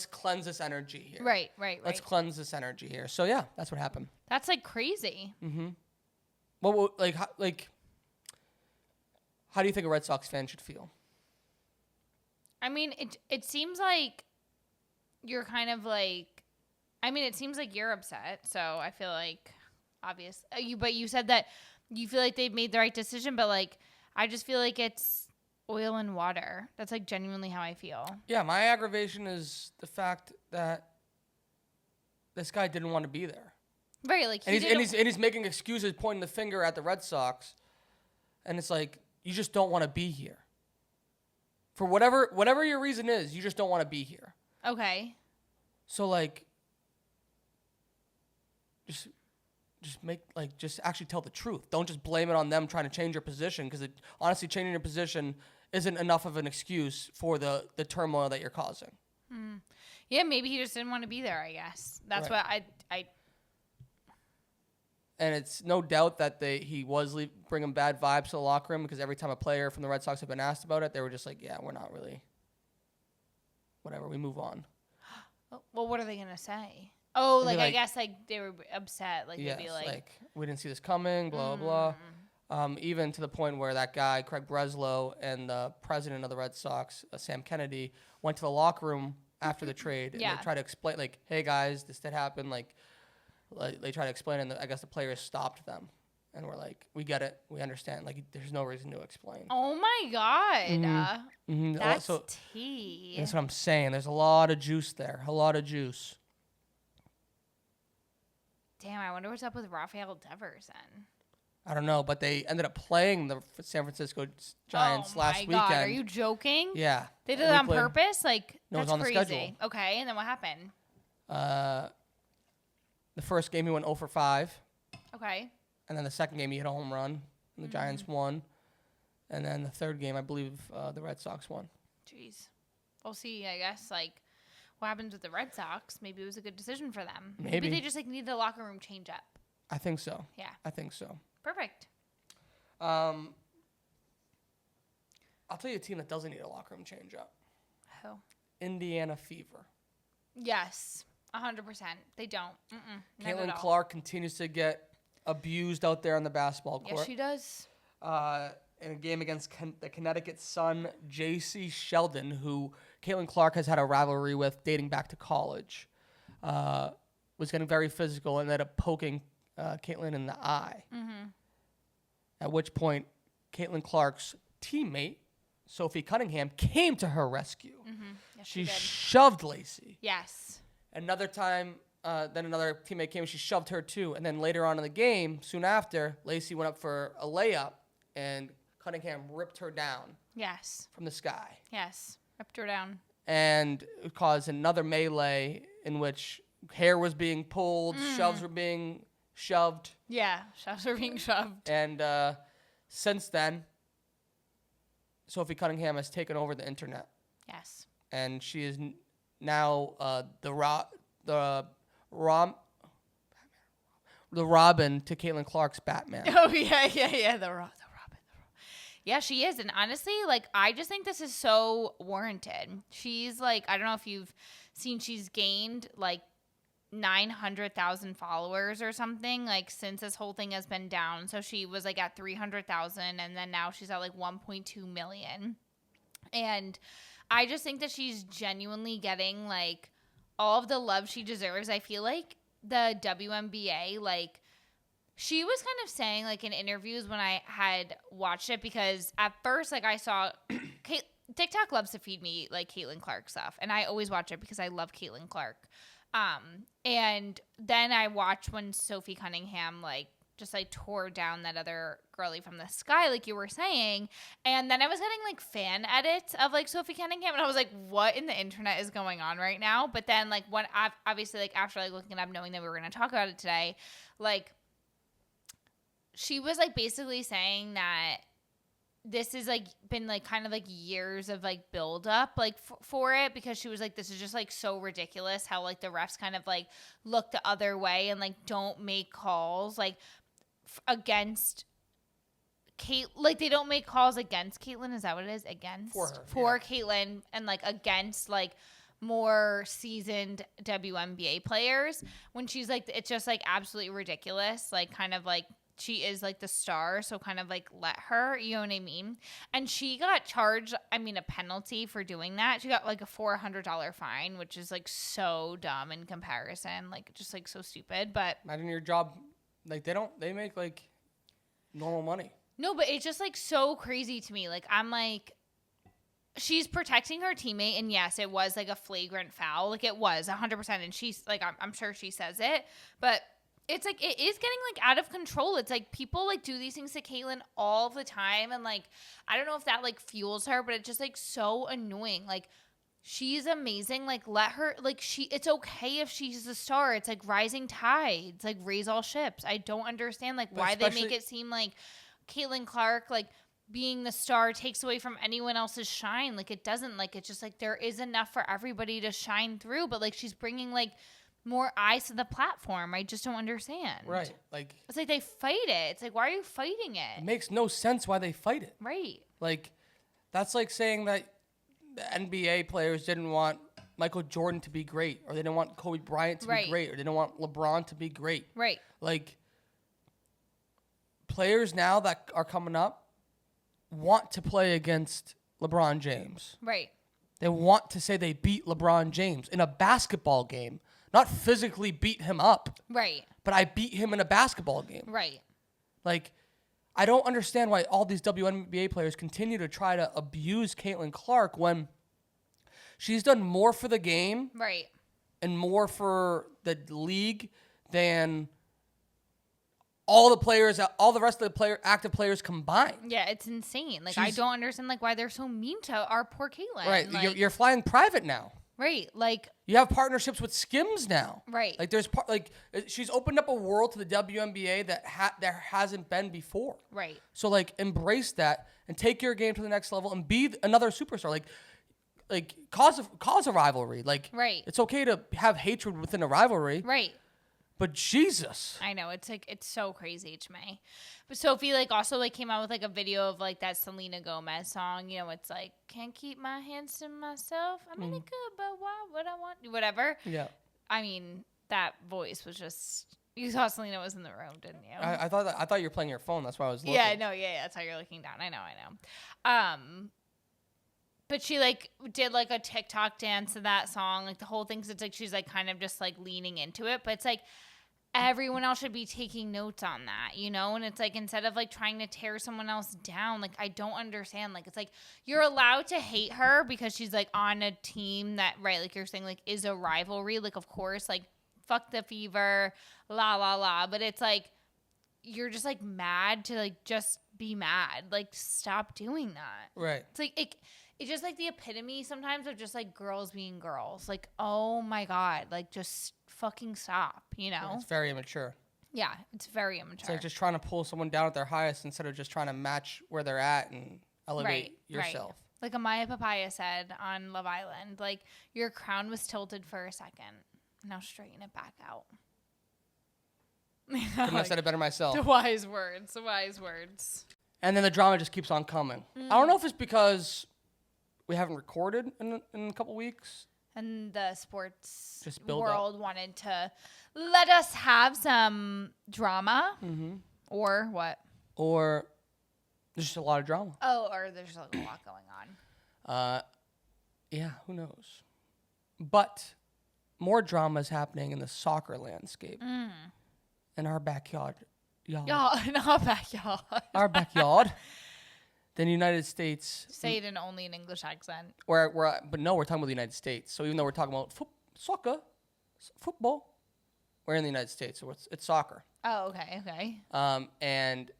cleanse this energy here. Right. Let's cleanse this energy here. So yeah, that's what happened. That's like crazy. Mm-hmm. Well, how do you think a Red Sox fan should feel? I mean, it seems like you're kind of like, I mean, it seems like you're upset. So I feel like obvious. But you said that you feel like they've made the right decision, but like I just feel like it's oil and water. That's like genuinely how I feel. Yeah, my aggravation is the fact that this guy didn't want to be there. Right, like he's making excuses, pointing the finger at the Red Sox, and it's like you just don't want to be here. For whatever your reason is, you just don't want to be here. Okay. So like, just actually tell the truth. Don't just blame it on them trying to change your position because honestly, changing your position isn't enough of an excuse for the turmoil that you're causing. Yeah, maybe he just didn't want to be there. I guess that's what I. And it's no doubt that he was bringing bad vibes to the locker room because every time a player from the Red Sox had been asked about it, they were just like, yeah, we're not really. Whatever, we move on. Well, what are they gonna say? Oh, like I like, guess like they were upset. Like yes, they'd be like we didn't see this coming, blah blah. Even to the point where that guy Craig Breslow and the president of the Red Sox, Sam Kennedy, went to the locker room after the trade and they tried to explain, like, hey guys, this did happen. Like they tried to explain, and I guess the players stopped them, and we're like, we get it, we understand. Like, there's no reason to explain. Oh my god, that's tea. That's what I'm saying. There's a lot of juice there, a lot of juice. Damn, I wonder what's up with Rafael Devers then. I don't know, but they ended up playing the San Francisco Giants last weekend. Oh my god, are you joking? Yeah. They did it on purpose? Like, no, that's it was on crazy. the schedule. Okay, and then what happened? The first game he went 0 for 5. Okay. And then the second game he hit a home run, and the Giants won. And then the third game, I believe, the Red Sox won. Jeez. We'll see, I guess, like, what happens with the Red Sox. Maybe it was a good decision for them. Maybe they just, like, need the locker room change up. I think so. Yeah. I think so. Perfect. I'll tell you a team that doesn't need a locker room change up. Who? Indiana Fever. Yes. 100%. They don't. Caitlin Clark continues to get abused out there on the basketball court. Yes, she does. In a game against the Connecticut Sun, J.C. Sheldon, who Caitlin Clark has had a rivalry with dating back to college, was getting very physical and ended up poking Caitlin in the eye. At which point, Caitlin Clark's teammate, Sophie Cunningham, came to her rescue. Yes, she shoved Lacey. Yes. Another time, then another teammate came and she shoved her too. And then later on in the game, soon after, Lacey went up for a layup and Cunningham ripped her down. Yes. From the sky. Yes. Ripped her down. And it caused another melee in which hair was being pulled, shoves were being shoved. Yeah, shots are being shoved. And since then, Sophie Cunningham has taken over the internet. Yes. And she is now the Robin to Caitlin Clark's Batman. Oh, yeah. The Robin. Yeah, she is. And honestly, like, I just think this is so warranted. She's, like, I don't know if you've seen, she's gained, like, 900,000 followers or something, like, since this whole thing has been down. So she was, like, at 300,000, and then now she's at, like, 1.2 million. And I just think that she's genuinely getting, like, all of the love she deserves. I feel like the WNBA, like, she was kind of saying, like, in interviews when I had watched it, because at first, like, I saw TikTok loves to feed me, like, Caitlin Clark stuff, and I always watch it because I love Caitlin Clark. And then I watched when Sophie Cunningham, like, just, like, tore down that other girlie from the sky, like you were saying, and then I was getting, like, fan edits of, like, Sophie Cunningham, and I was like, what in the internet is going on right now? But then, like, when obviously, like, after, like, looking it up, knowing that we were going to talk about it today, like, she was, like, basically saying that this has, like, been, like, kind of, like, years of, like, build up, like, for it, because she was like, this is just, like, so ridiculous how, like, the refs kind of, like, look the other way and, like, don't make calls, like, against Kate, like, they don't make calls against Caitlin. Is that what it is? Against? For Caitlin, and, like, against, like, more seasoned WNBA players, when she's, like, it's just, like, absolutely ridiculous, like, kind of, like, she is, like, the star, so kind of, like, let her, you know what I mean? And she got charged, I mean, a penalty for doing that. She got, like, a $400 fine, which is, like, so dumb in comparison, like, just, like, so stupid. But imagine your job, like, they make, like, normal money. No, but it's just, like, so crazy to me. Like, I'm like, she's protecting her teammate, and yes, it was, like, a flagrant foul. Like, it was 100%, and she's, like, I'm sure she says it, but it's, like, it is getting, like, out of control. It's, like, people, like, do these things to Caitlin all the time, and, like, I don't know if that, like, fuels her, but it's just, like, so annoying. Like, she's amazing. Like, let her, like, it's okay if she's a star. It's, like, rising tides, like, raise all ships. I don't understand, like, why they make it seem like Caitlin Clark, like, being the star takes away from anyone else's shine. Like, it doesn't. Like, it's just, like, there is enough for everybody to shine through, but, like, she's bringing, like, more eyes to the platform. I just don't understand. Right. Like, it's like they fight it. It's like, why are you fighting it? It makes no sense why they fight it. Right. Like, that's like saying that the NBA players didn't want Michael Jordan to be great, or they didn't want Kobe Bryant to be great, or they didn't want LeBron to be great. Right. Like, players now that are coming up want to play against LeBron James. Right. They want to say they beat LeBron James in a basketball game. Not physically beat him up. Right. But I beat him in a basketball game. Right. Like, I don't understand why all these WNBA players continue to try to abuse Caitlin Clark when she's done more for the game. Right. And more for the league than all the rest of the active players combined. Yeah, it's insane. Like, I don't understand, like, why they're so mean to our poor Caitlin. Right. Like, you're flying private now. Right. Like, you have partnerships with Skims now. Right. Like, she's opened up a world to the WNBA that there hasn't been before. Right. So, like, embrace that and take your game to the next level and be another superstar. Like cause a rivalry. Like, right. It's okay to have hatred within a rivalry. Right. But Jesus. I know. It's, like, it's so crazy to me. But Sophie, like, also, like, came out with, like, a video of, like, that Selena Gomez song. You know, it's like, can't keep my hands to myself. I mean, it could, but why would I want? Whatever. Yeah. I mean, that voice was just... You saw Selena was in the room, didn't you? I thought you were playing your phone. That's why I was looking. Yeah, no, yeah. That's how you're looking down. I know. But she, like, did, like, a TikTok dance to that song. Like, the whole thing's, it's like she's, like, kind of just, like, leaning into it. But it's like, everyone else should be taking notes on that, you know? And it's like, instead of, like, trying to tear someone else down, like, I don't understand. Like, it's like, you're allowed to hate her because she's, like, on a team that, right, like you're saying, like, is a rivalry. Like, of course, like, fuck the Fever, la, la, la. But it's like, you're just, like, mad to, like, just be mad. Like, stop doing that. Right. It's like, it's just, like, the epitome sometimes of just, like, girls being girls. Like, oh, my God. Like, just fucking stop, you know? It's very immature. Yeah, it's very It's immature. like just trying to pull someone down at their highest instead of just trying to match where they're at and elevate yourself. Right. Like Amaya Papaya said on Love Island, like, your crown was tilted for a second. Now straighten it back out. Couldn't have said it better myself. The wise words. The wise words. And then the drama just keeps on coming. I don't know if it's because we haven't recorded in a couple weeks. And the sports Just build world wanted to let us have some drama. Mm-hmm. Or what? Or there's just a lot of drama. Oh, or there's like a lot going on. Yeah, who knows? But more drama is happening in the soccer landscape. In our backyard. Y'all, in our backyard. Our backyard. Than the United States. Say it in only an English accent. But no, we're talking about the United States. So even though we're talking about soccer, football, we're in the United States. So it's soccer. Oh, okay. And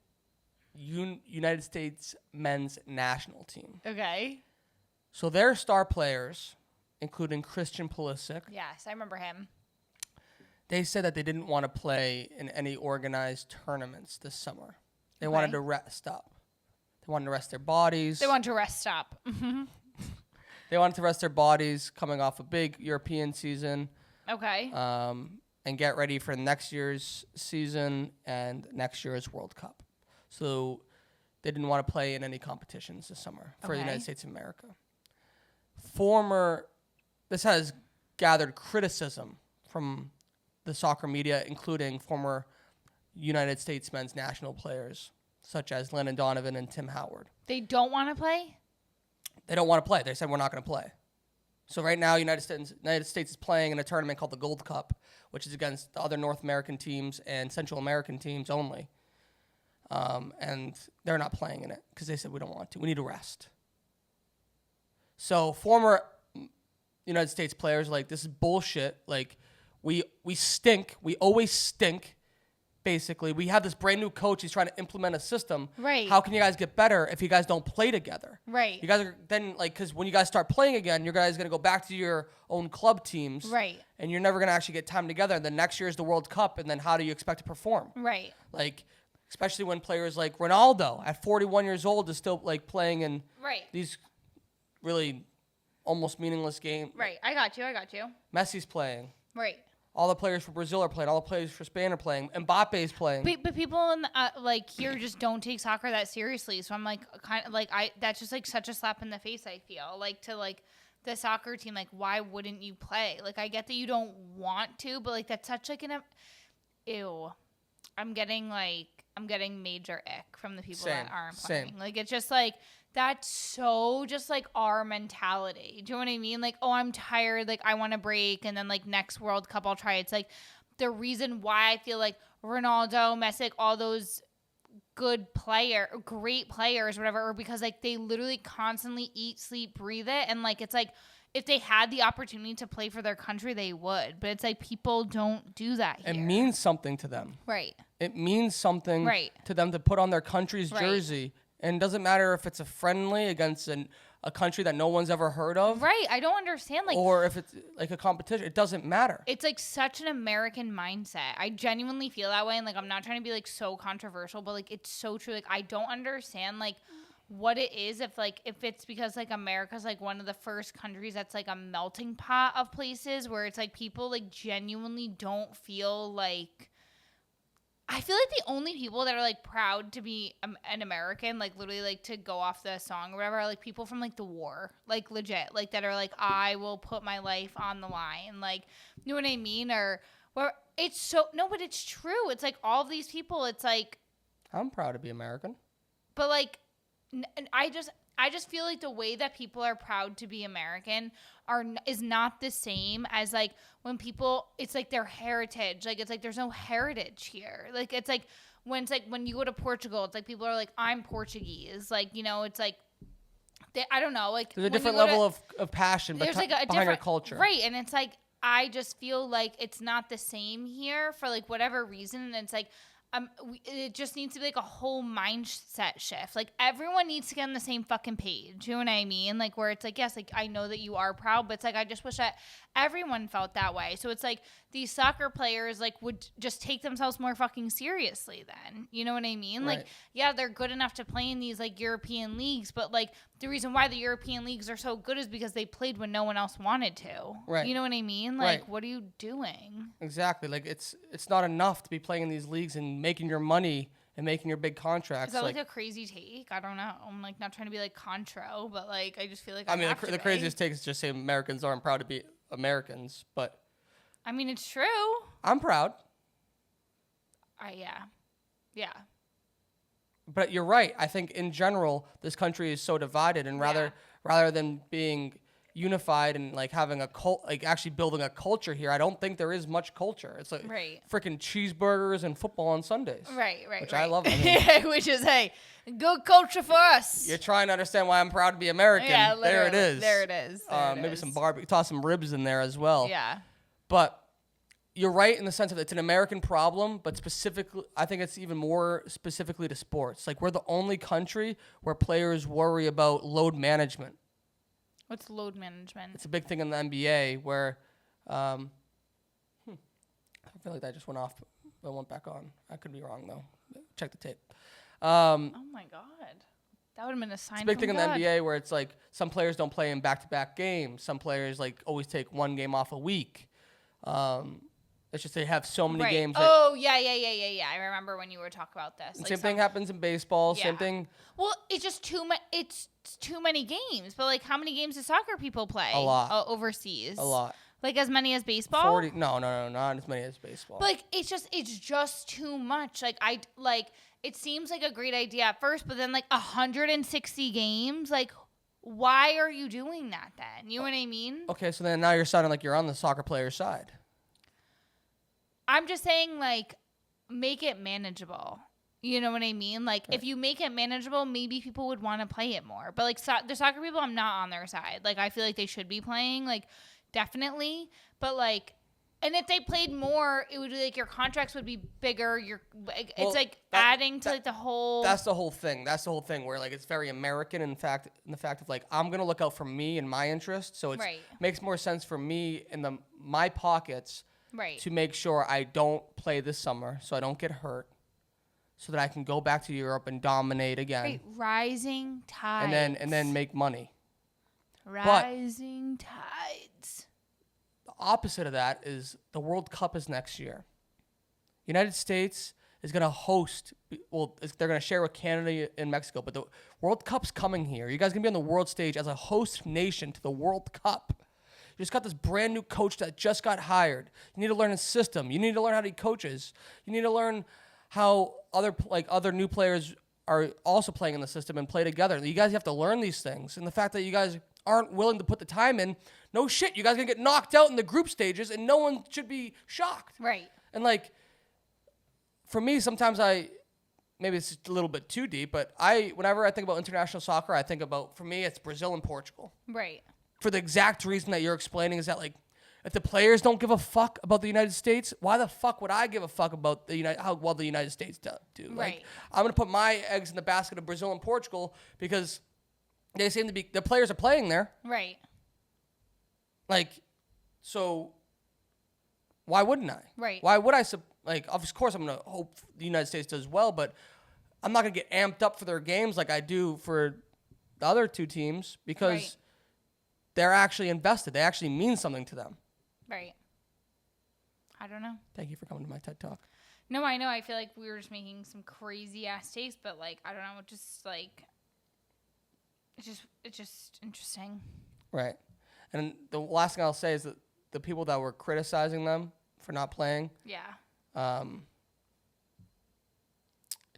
United States men's national team. Okay. So their star players, including Christian Pulisic. Yes, I remember him. They said that they didn't want to play in any organized tournaments this summer. They wanted to rest up. They wanted to rest their bodies. They wanted to rest up. They wanted to rest their bodies coming off a big European season. Okay. And get ready for next year's season and next year's World Cup. So they didn't want to play in any competitions this summer for the United States of America. This has gathered criticism from the soccer media, including former United States men's national players, such as Landon Donovan and Tim Howard. They don't want to play? They don't want to play. They said, we're not going to play. So right now, United States is playing in a tournament called the Gold Cup, which is against the other North American teams and Central American teams only. And they're not playing in it because they said, we don't want to. We need to rest. So former United States players like, this is bullshit. Like, we stink. We always stink. Basically, we have this brand new coach. He's trying to implement a system. Right. How can you guys get better if you guys don't play together? Right. You guys are then because when you guys start playing again, you guys going to go back to your own club teams. Right. And you're never going to actually get time together. And then next year is the World Cup. And then how do you expect to perform? Right. Like, especially when players like Ronaldo at 41 years old is still like playing in these really almost meaningless games. Right. I got you. Messi's playing. Right. All the players for Brazil are playing. All the players for Spain are playing. Mbappe's playing. But people in like here just don't take soccer that seriously. So I'm like kind of like that's just like such a slap in the face. I feel like to like the soccer team. Like, why wouldn't you play? Like, I get that you don't want to, but like that's such like an ew. I'm getting major ick from the people that aren't playing. Like, it's just like that's so just like our mentality. Do you know what I mean? Like, oh, I'm tired. Like, I want to break. And then like next World Cup, I'll try. It's like the reason why I feel like Ronaldo, Messi, all those great players, whatever, or because like they literally constantly eat, sleep, breathe it. And like, it's like if they had the opportunity to play for their country, they would. But it's like people don't do that here. It means something to them. Right. It means something to them to put on their country's jersey. And it doesn't matter if it's a friendly against a country that no one's ever heard of. Right. I don't understand. Like, or if it's like a competition. It doesn't matter. It's like such an American mindset. I genuinely feel that way. And like, I'm not trying to be like so controversial, but like, it's so true. Like, I don't understand like what it is if it's because like America's like one of the first countries that's like a melting pot of places where it's like people like genuinely don't feel like. I feel like the only people that are like proud to be an American, like literally like to go off the song or whatever, are like people from like the war, like legit, like that are like, I will put my life on the line, like, you know what I mean? Or where it's so no, but it's true. It's like all of these people. It's like I'm proud to be American, but like, and I just feel like the way that people are proud to be American is not the same as like when people, it's like their heritage. Like, it's like there's no heritage here. Like, it's like when you go to Portugal, it's like people are like, I'm Portuguese. Like, you know, it's like, I don't know. Like, there's a different level of passion behind your culture. Right. And it's like, I just feel like it's not the same here for like whatever reason. And it's like, it just needs to be like a whole mindset shift. Like everyone needs to get on the same fucking page. You know what I mean? Like where it's like, yes, like I know that you are proud, but it's like I just wish that everyone felt that way. So it's like these soccer players like would just take themselves more fucking seriously then. You know what I mean? Right. Like, yeah, they're good enough to play in these like European leagues, but like the reason why the European leagues are so good is because they played when no one else wanted to. Right. You know what I mean? Like, Right. what are you doing? Exactly. Like it's not enough to be playing in these leagues and making your money and making your big contracts. Is that like a crazy take? I don't know. I'm like not trying to be like contro, but like I just feel like I mean, the craziest take is just say Americans aren't proud to be Americans, but I mean, it's true. I'm proud. Yeah. But you're right. I think in general, this country is so divided, and rather than being unified and like having a like actually building a culture here, I don't think there is much culture. It's like freaking cheeseburgers and football on Sundays. Right. Which I love. I mean, which is good culture for us. You're trying to understand why I'm proud to be American. Yeah, there it is. There it is. Maybe some barbecue, toss some ribs in there as well. Yeah. But you're right in the sense of it's an American problem, but specifically, I think it's even more specifically to sports. Like we're the only country where players worry about load management. What's load management? It's a big thing in the NBA where, I feel like that just went off, but went back on. I could be wrong though. Check the tape. Oh my God. That would have been a sign. It's a big thing in the NBA where it's like some players don't play in back-to-back games. Some players like always take one game off a week. It's just they have so many games. Yeah. I remember when you were talking about this. Like same thing happens in baseball. Yeah. Same thing. Well, it's just it's too many games. But like, how many games do soccer people play? A lot. Overseas. A lot. Like as many as baseball? 40. No, not as many as baseball. But like, it's just too much. Like it seems like a great idea at first, but then like 160 games, like. Why are you doing that then? You know what I mean? Okay, so then now you're sounding like you're on the soccer player's side. I'm just saying, like, make it manageable. You know what I mean? Like, if you make it manageable, maybe people would want to play it more. But, like, the soccer people, I'm not on their side. Like, I feel like they should be playing, like, definitely. But, like, and if they played more, it would be, like, your contracts would be bigger. It's, like, adding to, like, the whole... That's the whole thing. That's the whole thing where, like, it's very American in the fact of, like, I'm going to look out for me and my interests. So it makes more sense for me in my pockets... Right. To make sure I don't play this summer, so I don't get hurt, so that I can go back to Europe and dominate again. Right. Rising tides. And then make money. Rising tides. The opposite of that is the World Cup is next year. United States is going to host. Well, they're going to share with Canada and Mexico, but the World Cup's coming here. You guys are going to be on the world stage as a host nation to the World Cup. You just got this brand new coach that just got hired. You need to learn his system. You need to learn how he coaches. You need to learn how other new players are also playing in the system and play together. You guys have to learn these things. And the fact that you guys aren't willing to put the time in, no shit. You guys are going to get knocked out in the group stages and no one should be shocked. Right. And like, for me, sometimes maybe it's a little bit too deep, but whenever I think about international soccer, I think about, for me, it's Brazil and Portugal. Right. For the exact reason that you're explaining is that, like, if the players don't give a fuck about the United States, why the fuck would I give a fuck about how well the United States do? Right. Like, I'm going to put my eggs in the basket of Brazil and Portugal because they seem to be, the players are playing there. Right. Like, so why wouldn't I? Right. Why would I, of course I'm going to hope the United States does well, but I'm not going to get amped up for their games like I do for the other two teams because they're actually invested. They actually mean something to them. Right. I don't know. Thank you for coming to my TED Talk. No, I know. I feel like we were just making some crazy ass takes, but like, I don't know. Just like, it's just interesting. Right. And the last thing I'll say is that the people that were criticizing them for not playing. Yeah.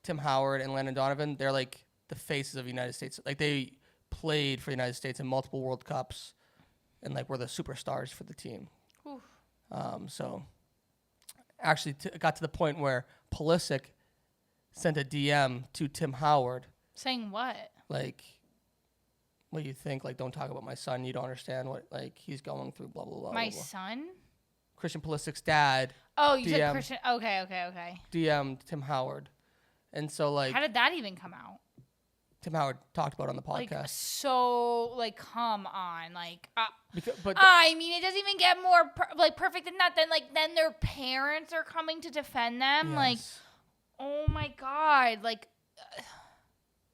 Tim Howard and Landon Donovan, they're like the faces of the United States. Like they played for the United States in multiple World Cups and like were the superstars for the team. Oof. So actually it got to the point where Pulisic sent a DM to Tim Howard. Saying what? Like, what do you think? Like, don't talk about my son. You don't understand what like he's going through, blah, blah, blah. My blah, blah. son? Christian Pulisic's dad Oh, you said DM. Christian. Okay. DM'd Tim Howard. And so, like, How did that even come out? Tim Howard talked about it on the Like, podcast. so, like, come on. Like, But I mean, it doesn't even get more, perfect than that. Then their parents are coming to defend them. yes. Like, oh, my God. Like,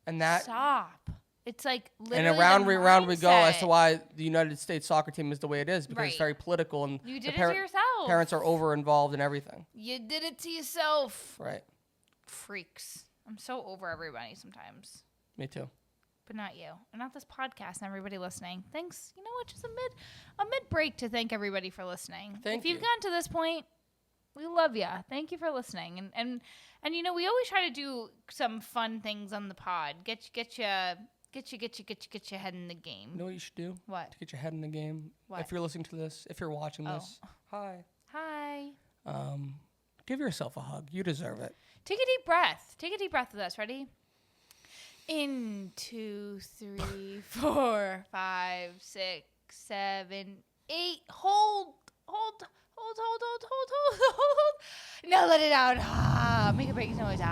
and that, stop. It's, like, literally and around we go as to mindset. why the United States soccer team is the way it is, because it's Right. very political, and You the did it to yourself. parents are over-involved in everything. You did it to yourself. Right. Freaks. I'm so over everybody sometimes. Me too. But not you. And not this podcast and everybody listening. Thanks. You know what? Just a mid break to thank everybody for listening. Thank if you've you. gotten to this point, we love you. Thank you for listening. And you know, we always try to do some fun things on the pod. Get your head in the game. You know what you should do? What? To get your head in the game. What? If you're listening to this, if you're watching this, hi. Hi. Give yourself a hug. You deserve it. Take a deep breath. Take a deep breath with us. Ready? In 2, 3, 4, 5, 6, 7, 8. Hold. Now let it out. Make a breaking noise. 2,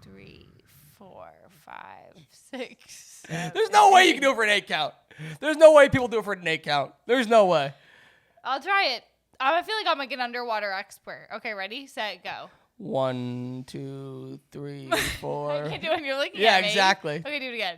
3, 4, 5, 6. 7, There's no way you can do it for an 8 count. There's no way people do it for an 8 count. There's no way. I'll try it. I feel like I'm like an underwater expert. Okay, ready, set, go. 1, 2, 3, 4. I can't do it when you're looking Yeah, at me. exactly. Okay, do it again.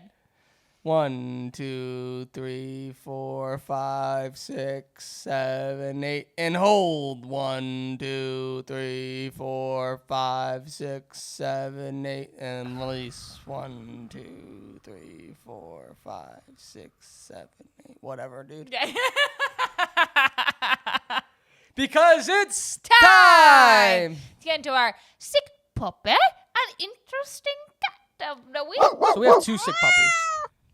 1, 2, 3, 4, 5, 6, 7, 8, and hold. 1, 2, 3, 4, 5, 6, 7, 8, and release. 1, 2, 3, 4, 5, 6, 7, 8. Whatever, dude. Because it's time. Let's get into our sick puppy and interesting cat of the week. So we have 2 sick puppies.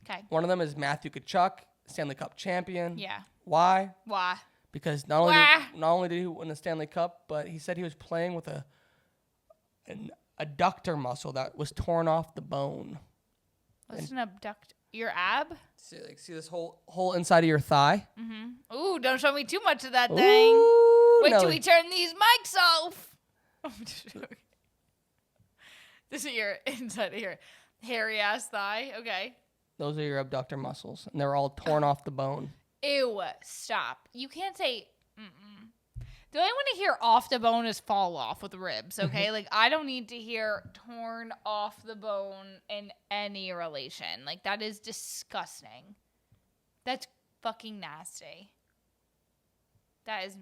Okay. One of them is Matthew Tkachuk, Stanley Cup champion. Yeah. Why? Why? Because not only did he win the Stanley Cup, but he said he was playing with an adductor muscle that was torn off the bone. What's an abduct? Your ab? See this whole inside of your thigh? Mm-hmm. Ooh, don't show me too much of that thing. Ooh, Wait till Nelly. we turn these mics off. This is your inside of your hairy ass thigh. Okay. Those are your abductor muscles, and they're all torn off the bone. Ew, stop. You can't say, The only one to hear off the bone is fall off with ribs, okay? Like, I don't need to hear torn off the bone in any relation. Like, that is disgusting. That's fucking nasty. That's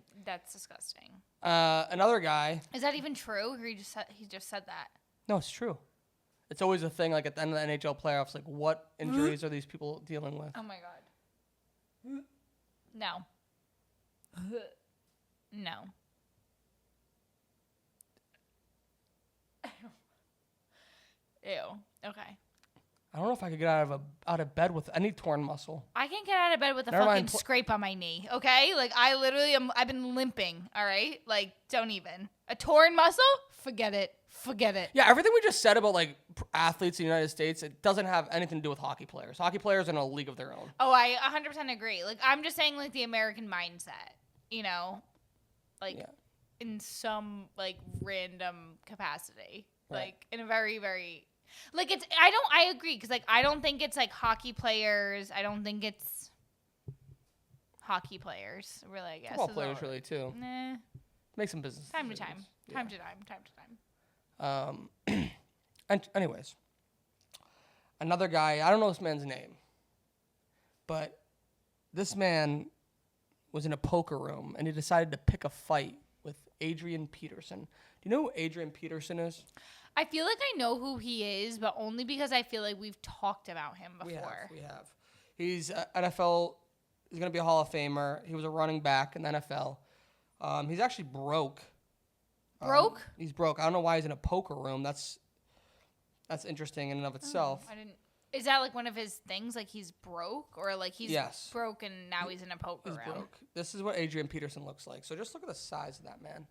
disgusting. Another guy. Is that even true? Or he just said that? No, it's true. It's always a thing, like at the end of the NHL playoffs, like what injuries are these people dealing with? Oh my god. No. No. Ew. Okay. I don't know if I could get out of bed with any torn muscle. I can't get out of bed with a Never fucking mind. scrape on my knee, okay? Like, I've been limping, all right? Like, don't even. A torn muscle? Forget it. Yeah, everything we just said about like athletes in the United States, it doesn't have anything to do with hockey players. Hockey players are in a league of their own. Oh, I 100% agree. Like, I'm just saying, like, the American mindset, you know? Like, in some, like, random capacity. Right. Like, in a very, very... Like, I agree, because, like, I don't think it's, like, hockey players. I don't think it's hockey players, really, I guess. Football players, really, too. Nah. Make some business Time to decisions. time. Time to time. And anyways, another guy, I don't know this man's name, but this man was in a poker room, and he decided to pick a fight with Adrian Peterson. Do you know who Adrian Peterson is? I feel like I know who he is, but only because I feel like we've talked about him before. We have. He's NFL. He's going to be a Hall of Famer. He was a running back in the NFL. He's actually broke. Broke? He's broke. I don't know why he's in a poker room. That's interesting in and of itself. I didn't. Is that like one of his things? Like he's broke, or like he's broke and now he's in a poker room? He's broke. This is what Adrian Peterson looks like. So just look at the size of that man.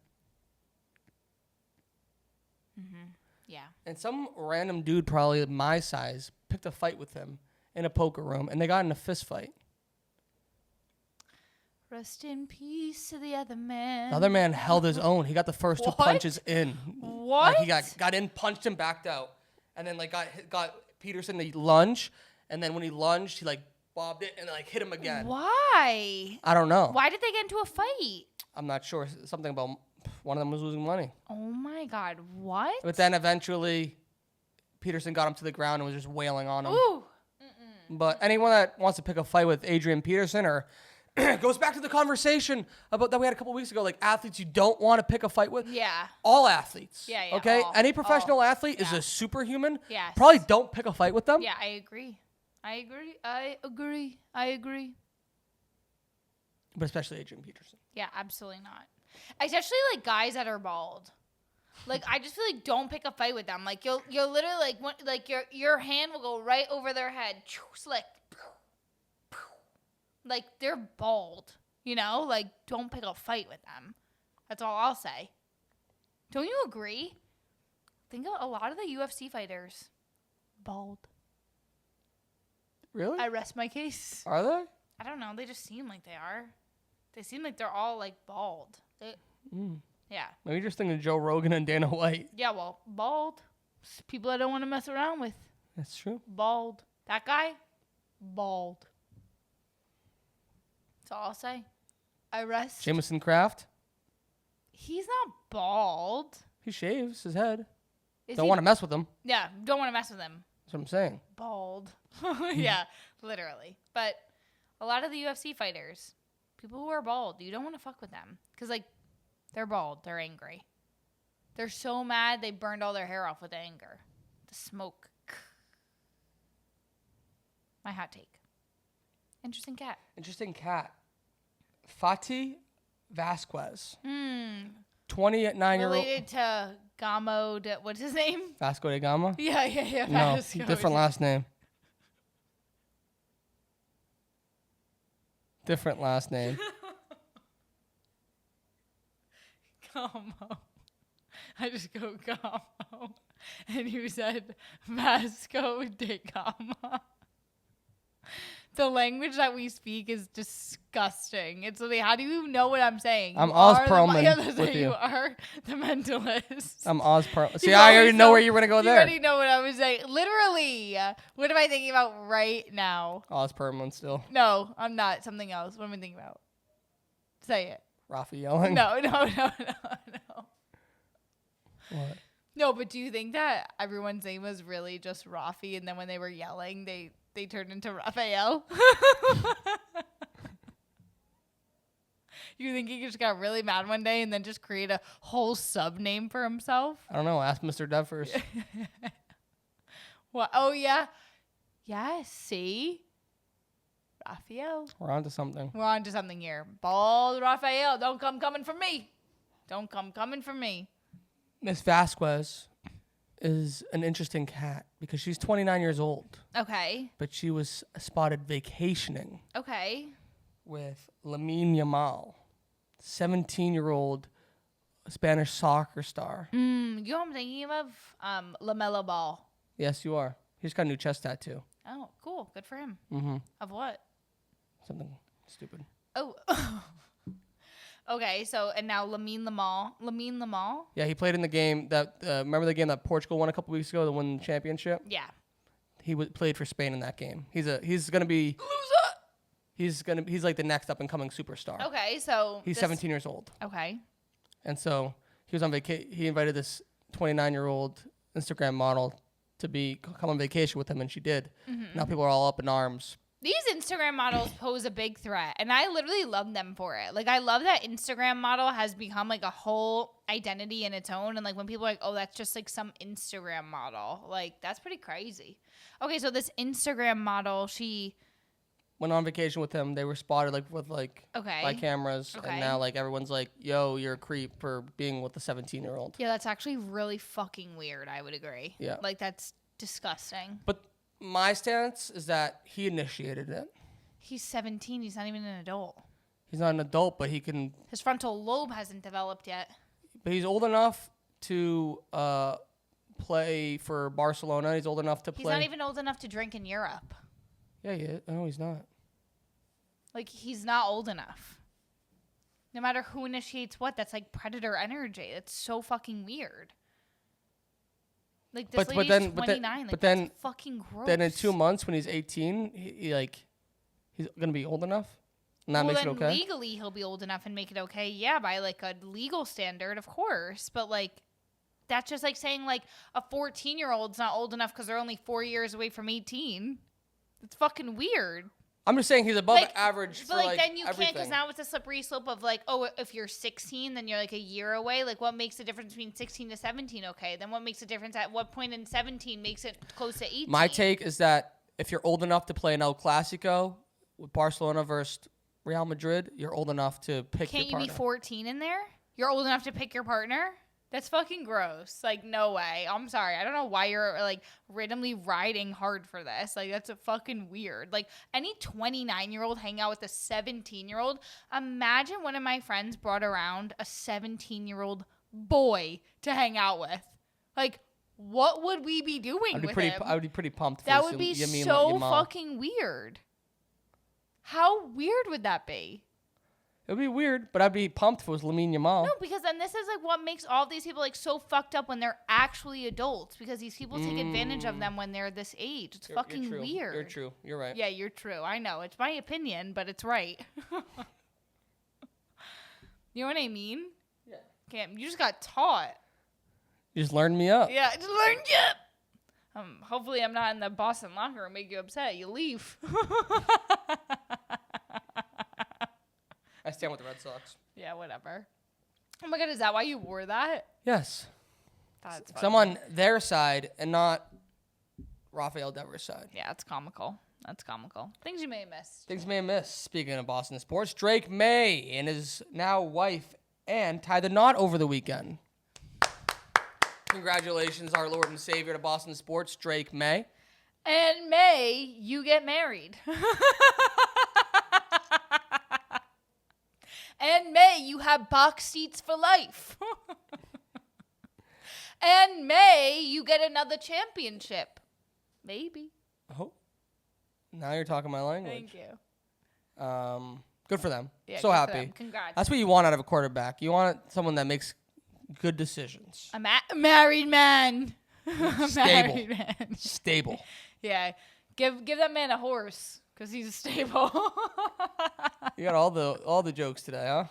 Mm-hmm. Yeah. And some random dude, probably my size, picked a fight with him in a poker room, and they got in a fist fight. Rest in peace to the other man. The other man held his own. He got the first 2 punches in. What? Like he got in, punched him, backed out, and then like got Peterson to lunge, and then when he lunged, he like bobbed it and like hit him again. Why? I don't know. Why did they get into a fight? I'm not sure. Something about one of them was losing money. Oh my God! What? But then eventually, Peterson got him to the ground and was just wailing on him. Ooh. But anyone that wants to pick a fight with Adrian Peterson or goes back to the conversation about that we had a couple weeks ago, like athletes you don't want to pick a fight with. Yeah. All athletes. Yeah. Okay? All. Any professional athlete is Yeah. a superhuman. Yes. Probably don't pick a fight with them. Yeah, I agree. But especially Adrian Peterson. Yeah, absolutely not. Especially like guys that are bald. Like I just feel like don't pick a fight with them. Like you'll literally like your hand will go right over their head, slick. Like they're bald, you know. Like don't pick a fight with them. That's all I'll say. Don't you agree? Think of a lot of the UFC fighters bald. Really? I rest my case. Are they? I don't know. They just seem like they are. They seem like they're all like bald. Yeah. Maybe you're just thinking of Joe Rogan and Dana White. Yeah, well, bald. People I don't want to mess around with. That's true. Bald. That guy, bald. That's all I'll say. I rest. Jameson Kraft. He's not bald. He shaves his head. Is Don't he? want to mess with him. Yeah, don't want to mess with him. That's what I'm saying. Bald. Yeah, literally. But a lot of the UFC fighters, people who are bald, you don't want to fuck with them. Because, like, they're bald. They're angry. They're so mad they burned all their hair off with anger. The smoke. My hot take. Interesting cat. Interesting cat. Fatih Vasquez. 29-year-old. Related to Gamo, what's his name? Vasco da Gama? Yeah. No, Vasco. different last name. Different last name. Gamo. I just go Gamo. And you said Vasco da Gama. The language that we speak is disgusting. It's like, how do you know what I'm saying? I'm You Oz are Perlman yeah, that's with what you. you are the mentalist. I'm Oz Perlman. See, You I already always know where you were going to go You there. already know what I was saying. Literally. What am I thinking about right now? Oz Perlman still. No, I'm not. Something else. What am I thinking about? Say it. Rafi yelling. No. What? No, but do you think that everyone's name was really just Rafi, and then when they were yelling, they turned into Raphael? You think he just got really mad one day and then just create a whole sub name for himself? I don't know. Ask Mr. Dev first. What? Oh yeah, yeah. See, Raphael. We're on to something. We're on to something here. Bald Raphael, don't come coming for me. Don't come coming for me. Miss Vasquez is an interesting cat because she's 29 years old, Okay. but she was spotted vacationing Okay. with Lamine Yamal, 17-year-old Spanish soccer star. You know what I'm thinking of? LaMelo Ball. Yes, you are. He's got a new chest tattoo. Oh, cool. Good for him. Mm-hmm. Of what? Something stupid. Oh. Okay, so, and now Lamine Lamal? Yeah, he played in the game that, remember the game that Portugal won a couple weeks ago, the win championship? Yeah. He played for Spain in that game. He's gonna be he's like the next up and coming superstar. Okay, so. He's 17 years old. Okay. And so he was on he invited this 29-year-old Instagram model to come on vacation with him, and she did. Mm-hmm. Now people are all up in arms. These Instagram models pose a big threat, and I literally love them for it. Like, I love that Instagram model has become, like, a whole identity in its own. And, like, when people are like, oh, that's just, like, some Instagram model. Like, that's pretty crazy. Okay, so this Instagram model, she... Went on vacation with him. They were spotted, with Okay. by cameras. Okay. And now, everyone's like, yo, you're a creep for being with a 17-year-old. Yeah, that's actually really fucking weird, I would agree. Yeah. Like, that's disgusting. But my stance is that he initiated it. He's 17. He's not even an adult. He's not an adult, but he can... His frontal lobe hasn't developed yet. But he's old enough to play for Barcelona. He's old enough to play... He's not even old enough to drink in Europe. Yeah, he is. No, he's not. Like, he's not old enough. No matter who initiates what, that's like predator energy. That's so fucking weird. Like this lady's 29. That's fucking gross. Then in 2 months when he's 18, he's gonna be old enough. And that makes it okay. Legally he'll be old enough and make it okay. Yeah, by like a legal standard, of course. But like, that's just like saying like a 14-year-old's not old enough because they're only 4 years away from 18. It's fucking weird. I'm just saying he's above average for but like then you everything. can't, because now it's a slippery slope of like, oh, if you're 16, then you're like a year away. Like, what makes the difference between 16 to 17? Okay, then what makes the difference at what point in 17 makes it close to 18? My take is that if you're old enough to play an El Clasico with Barcelona versus Real Madrid, you're old enough to pick your partner. Can't you be 14 in there? You're old enough to pick your partner? That's fucking gross. Like, no way. I'm sorry. I don't know why you're, like, randomly riding hard for this. Like, that's a fucking weird. Like, any 29-year-old hang out with a 17-year-old. Imagine one of my friends brought around a 17-year-old boy to hang out with. Like, what would we be doing with him? I would be pretty pumped for that would be so fucking weird. How weird would that be? It would be weird, but I'd be pumped if it was Lamine Yamal. No, because then this is like what makes all these people like so fucked up when they're actually adults, because these people take advantage of them when they're this age. It's fucking you're weird. You're true. You're right. Yeah, you're true. I know. It's my opinion, but it's right. You know what I mean? Yeah. Cam, you just got taught. You just learned me up. Yeah, I just learned you. Hopefully I'm not in the Boston locker room make you upset. You leave. I stand with the Red Sox. Yeah, whatever. Oh my God, is that why you wore that? Yes. That's funny. I'm on their side and not Rafael Devers' side. Yeah, it's comical. That's comical. Things you may have missed. Things you may have missed. Speaking of Boston sports, Drake May and his now wife Ann tied the knot over the weekend. Congratulations, our Lord and Savior to Boston sports, Drake May. And May, you get married. And May, you have box seats for life. And May, you get another championship. Maybe. Oh. Now you're talking my language. Thank you. Good for them. Yeah, so happy. Congrats. That's what you want out of a quarterback. You want someone that makes good decisions. A married man. Stable. Married man. Stable. Yeah. Give that man a horse, because he's stable. You got all the jokes today, huh?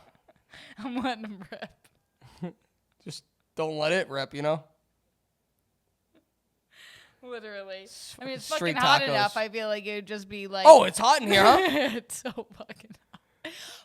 I'm letting him rip. Just don't let it rip, you know? Literally. I mean, it's Street fucking hot tacos. enough. I feel like it would just be like... Oh, it's hot in here, huh? It's so fucking hot.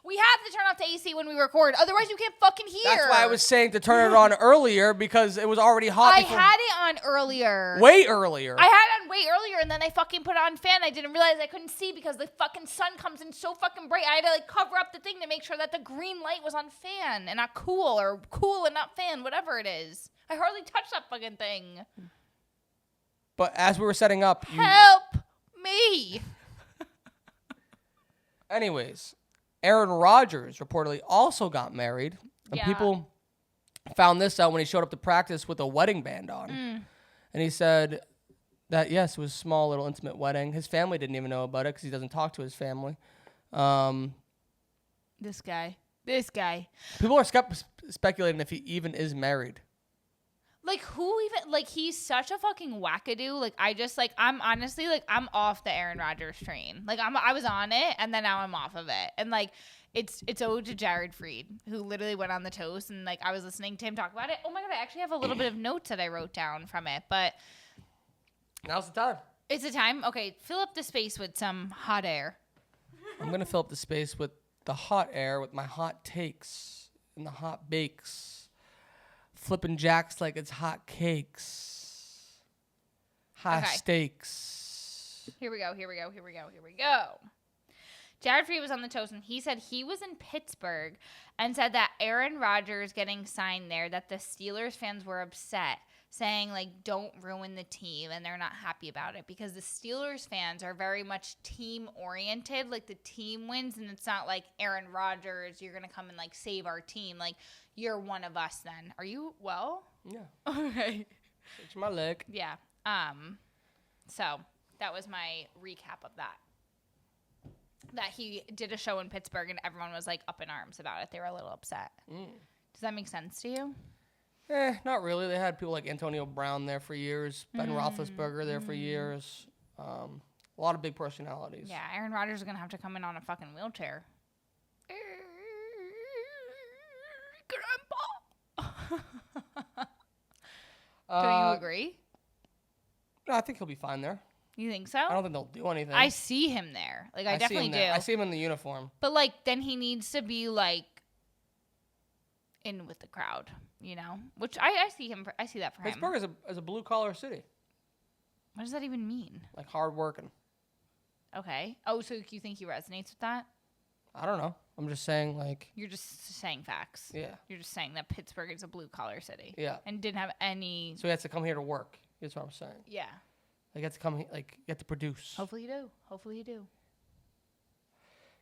We have to turn off the AC when we record. Otherwise, you can't fucking hear. That's why I was saying to turn it on earlier, because it was already hot. I had it on earlier. Way earlier. I had it on way earlier, and then I fucking put it on fan. I didn't realize I couldn't see because the fucking sun comes in so fucking bright. I had to like cover up the thing to make sure that the green light was on fan and not cool, or cool and not fan, whatever it is. I hardly touched that fucking thing. But as we were setting up... Help me. Anyways, Aaron Rodgers reportedly also got married. And Yeah. people found this out when he showed up to practice with a wedding band on. And he said that, yes, it was a small, little, intimate wedding. His family didn't even know about it because he doesn't talk to his family. This guy. People are speculating if he even is married. Like, who even, like, he's such a fucking wackadoo. Like, I'm honestly, like, I'm off the Aaron Rodgers train. Like, I was on it, and then now I'm off of it. And, like, it's owed to Jared Freed, who literally went on the toast, and, like, I was listening to him talk about it. Oh, my God, I actually have a little bit of notes that I wrote down from it, but. Now's the time. It's the time? Okay, fill up the space with some hot air. I'm going to fill up the space with the hot air, with my hot takes and the hot bakes. Flipping jacks like it's hot cakes. High stakes. Here we go. Jared Freed was on the toast, and he said he was in Pittsburgh and said that Aaron Rodgers getting signed there, that the Steelers fans were upset, saying, like, don't ruin the team, and they're not happy about it because the Steelers fans are very much team-oriented. Like, the team wins, and it's not like Aaron Rodgers, you're going to come and, like, save our team. Like, you're one of us then. Are you well? Yeah. Okay. It's my leg. Yeah. So that was my recap of that. that he did a show in Pittsburgh and everyone was like up in arms about it. They were a little upset. Does that make sense to you? Not really. They had people like Antonio Brown there for years, Ben Roethlisberger there for years. A lot of big personalities. Yeah, Aaron Rodgers is going to have to come in on a fucking wheelchair. Grandpa. Don't you agree? No, I think he'll be fine there. You think so? I don't think they'll do anything. I see him there. Like, I definitely do. I see him in the uniform. But, like, then he needs to be, like, in with the crowd, you know? Which I see him. I see that for him. Pittsburgh is a blue-collar city. What does that even mean? Like, hard-working. Okay. Oh, so you think he resonates with that? I don't know. I'm just saying, like... You're just saying facts. Yeah. You're just saying that Pittsburgh is a blue-collar city. Yeah. And didn't have any... So he has to come here to work. That's what I'm saying. Yeah. Like, you have to come here, like, you have to produce. Hopefully you do. Hopefully you do.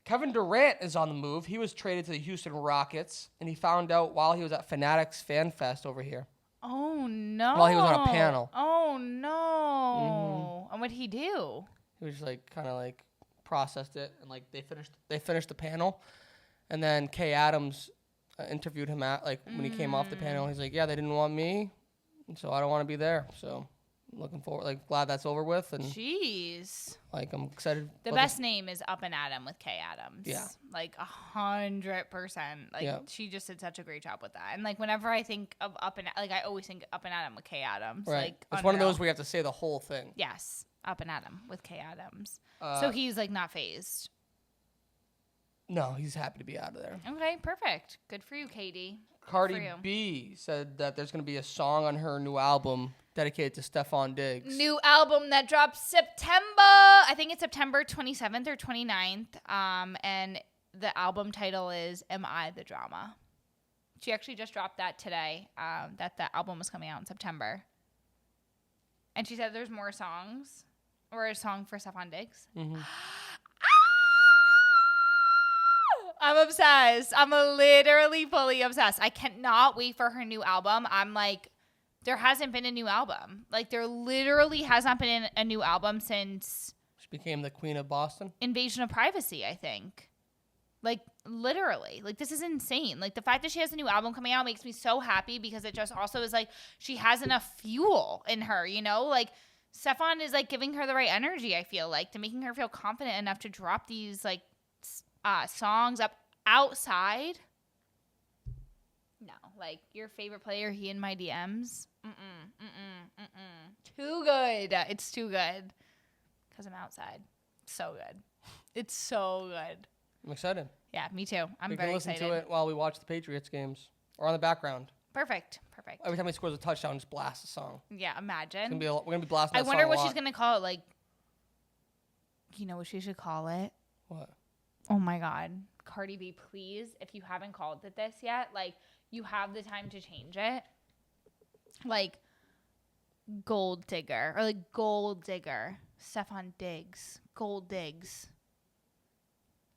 Kevin Durant is on the move. He was traded to the Houston Rockets, and he found out while he was at Fanatics Fan Fest over here. Oh, no. While he was on a panel. Oh, no. And what did he do? He was, like, kind of, like, processed it, and, like, they finished the panel, and then Kay Adams interviewed him when he came off the panel. He's like, yeah, they didn't want me, and so I don't want to be there. So looking forward, like, glad that's over with, and jeez, like, I'm excited. The best name is Up and Adam with Kay Adams. Yeah, like 100%. Like she just did such a great job with that. And like whenever I think of Up and like I always think Up and Adam with Kay Adams. Right, like it's one of those where you have to say the whole thing. Yes, Up and Adam with Kay Adams. So he's like not phased. No, he's happy to be out of there. Okay, perfect. Good for you, Katie. Cardi B said that there's going to be a song on her new album dedicated to Stephon Diggs. New album that drops September. I think it's September 27th or 29th. And the album title is Am I the Drama? She actually just dropped that today, that the album was coming out in September. And she said there's more songs, or a song for Stephon Diggs. Mm-hmm. I'm obsessed. I'm literally fully obsessed. I cannot wait for her new album. I'm like, there hasn't been a new album. Like, there literally has not been a new album since... She became the queen of Boston? Invasion of Privacy, I think. Like, literally. Like, this is insane. Like, the fact that she has a new album coming out makes me so happy because it just also is like, she has enough fuel in her, you know? Like, Stephon is, like, giving her the right energy, I feel like, to making her feel confident enough to drop these, like... songs up outside. No, like your favorite player, he in my DMs. Too good. It's too good because I'm outside. So good. It's so good. I'm excited. Yeah, me too. I'm we very can listen excited. to it while we watch the Patriots games or on the background. Perfect. Every time he scores a touchdown, just blast a song. Yeah, imagine. We're gonna be blasting. I wonder what she's gonna call it. Like, you know what she should call it? What? Oh my God. Cardi B, please, if you haven't called it this yet, like, you have the time to change it. Like, Gold Digger. Or, like, Gold Digger. Stephon Diggs. Gold Diggs.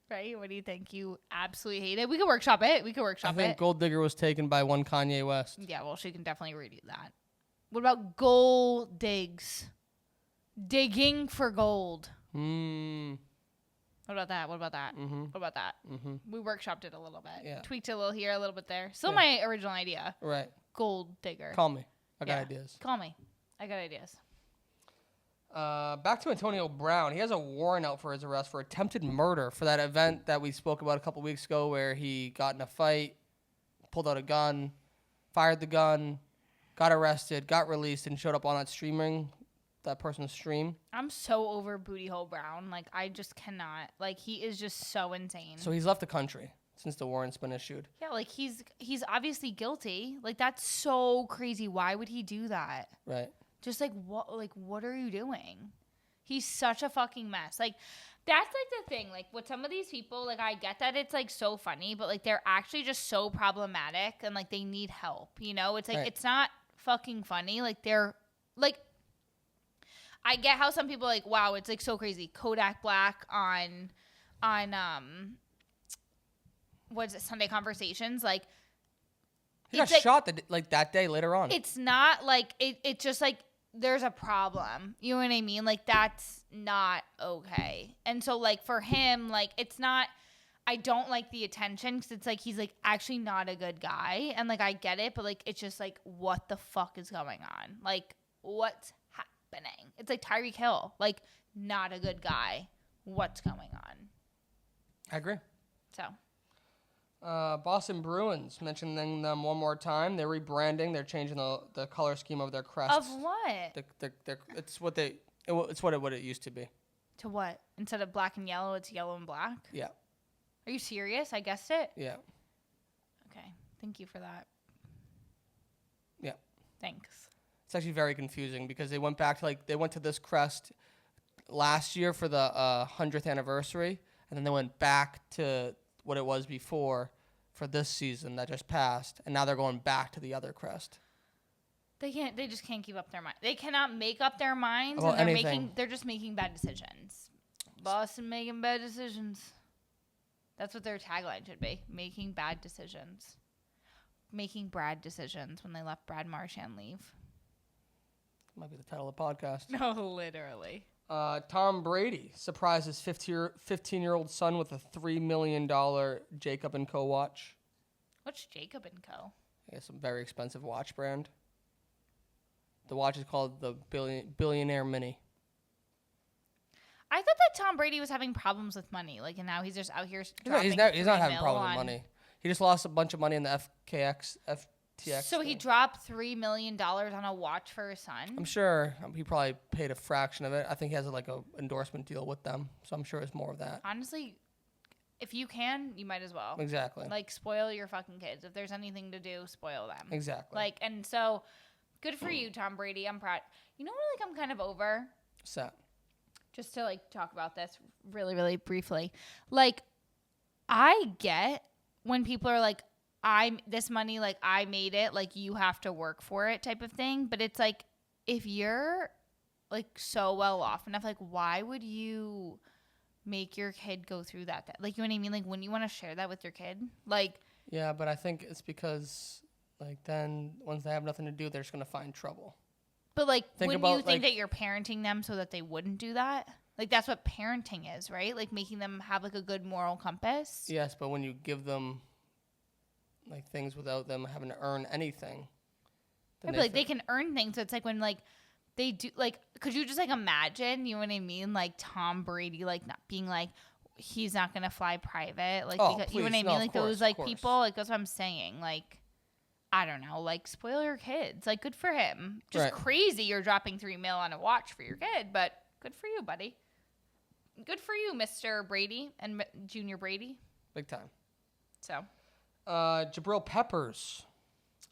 Right? What do you think? You absolutely hate it? We could workshop it. I think Gold Digger was taken by one Kanye West. Yeah, well, she can definitely redo that. What about Gold Diggs? Digging for gold. What about that? Mm-hmm. What about that? Mm-hmm. We workshopped it a little bit. Yeah. Tweaked it a little here, a little bit there. Still my original idea. Right. Gold digger. Call me. I got ideas. Call me. I got ideas. Back to Antonio Brown. He has a warrant out for his arrest for attempted murder for that event that we spoke about a couple weeks ago where he got in a fight, pulled out a gun, fired the gun, got arrested, got released, and showed up on that person's stream. I'm so over Booty Hole Brown. Like, I just cannot. Like, he is just so insane. So he's left the country since the warrant's been issued. Yeah, like, he's obviously guilty. Like, that's so crazy. Why would he do that? Right. Just, like, what are you doing? He's such a fucking mess. Like, that's, like, the thing. Like, with some of these people, like, I get that it's, like, so funny, but, like, they're actually just so problematic and, like, they need help, you know? It's, like, It's not fucking funny. Like, they're, like... I get how some people are like, wow, it's like so crazy. Kodak Black on what's it, Sunday Conversations? Like, he got shot that day later on. It's not like it just like there's a problem. You know what I mean? Like, that's not okay. And so, like, for him, like, it's not, I don't like the attention because it's like, he's like actually not a good guy. And like, I get it, but like, it's just like, what the fuck is going on? Like, what's happening? It's like Tyreek Hill, like, not a good guy. What's going on? I agree. So. Boston Bruins, mentioning them one more time. They're rebranding. They're changing the color scheme of their crest. Of what? It's what it used to be. To what? Instead of black and yellow, it's yellow and black? Yeah. Are you serious? I guessed it? Yeah. Okay. Thank you for that. Yeah. Thanks. It's actually very confusing because they went to this crest last year for the 100th anniversary, and then they went back to what it was before for this season that just passed, and now they're going back to the other crest. They just can't keep up their mind. They cannot make up their minds, about and they're just making bad decisions. Boston making bad decisions. That's what their tagline should be. Making bad decisions. Making Brad decisions when they let Brad Marchand leave. Might be the title of the podcast. No, literally. Tom Brady surprised his 15-year-old son with a $3 million Jacob & Co. watch. What's Jacob & Co.? I guess a very expensive watch brand. The watch is called the Billionaire Mini. I thought that Tom Brady was having problems with money, like, and now he's just out here dropping He's not having problems with money. He just lost a bunch of money in the FTX. So he dropped $3 million on a watch for his son? I'm sure he probably paid a fraction of it. I think he has a endorsement deal with them, so I'm sure it's more of that. Honestly, if you can, you might as well. Exactly. Like, spoil your fucking kids. If there's anything to do, spoil them. Exactly. Like, and so, good for you, Tom Brady. I'm proud. You know what, I'm kind of over? What's that? Just to, talk about this really, really briefly. Like, I get when people are like, this money, I made it, you have to work for it type of thing. But it's like, if you're, so well off enough, why would you make your kid go through that? You know what I mean? Wouldn't you want to share that with your kid? Yeah, but I think it's because, then once they have nothing to do, they're just going to find trouble. But, wouldn't you think that you're parenting them so that they wouldn't do that? That's what parenting is, right? Making them have, a good moral compass? Yes, but when you give them, things without them having to earn anything. Yeah, but, they can earn things. So it's when, they do, could you just, imagine, you know what I mean? Tom Brady, not being, he's not going to fly private. Because, you know what I mean? No, those, people, that's what I'm saying. I don't know, spoil your kids. Good for him. Just right. Crazy you're dropping $3 million on a watch for your kid, but good for you, buddy. Good for you, Mr. Brady and Junior Brady. Big time. So. Jabril Peppers.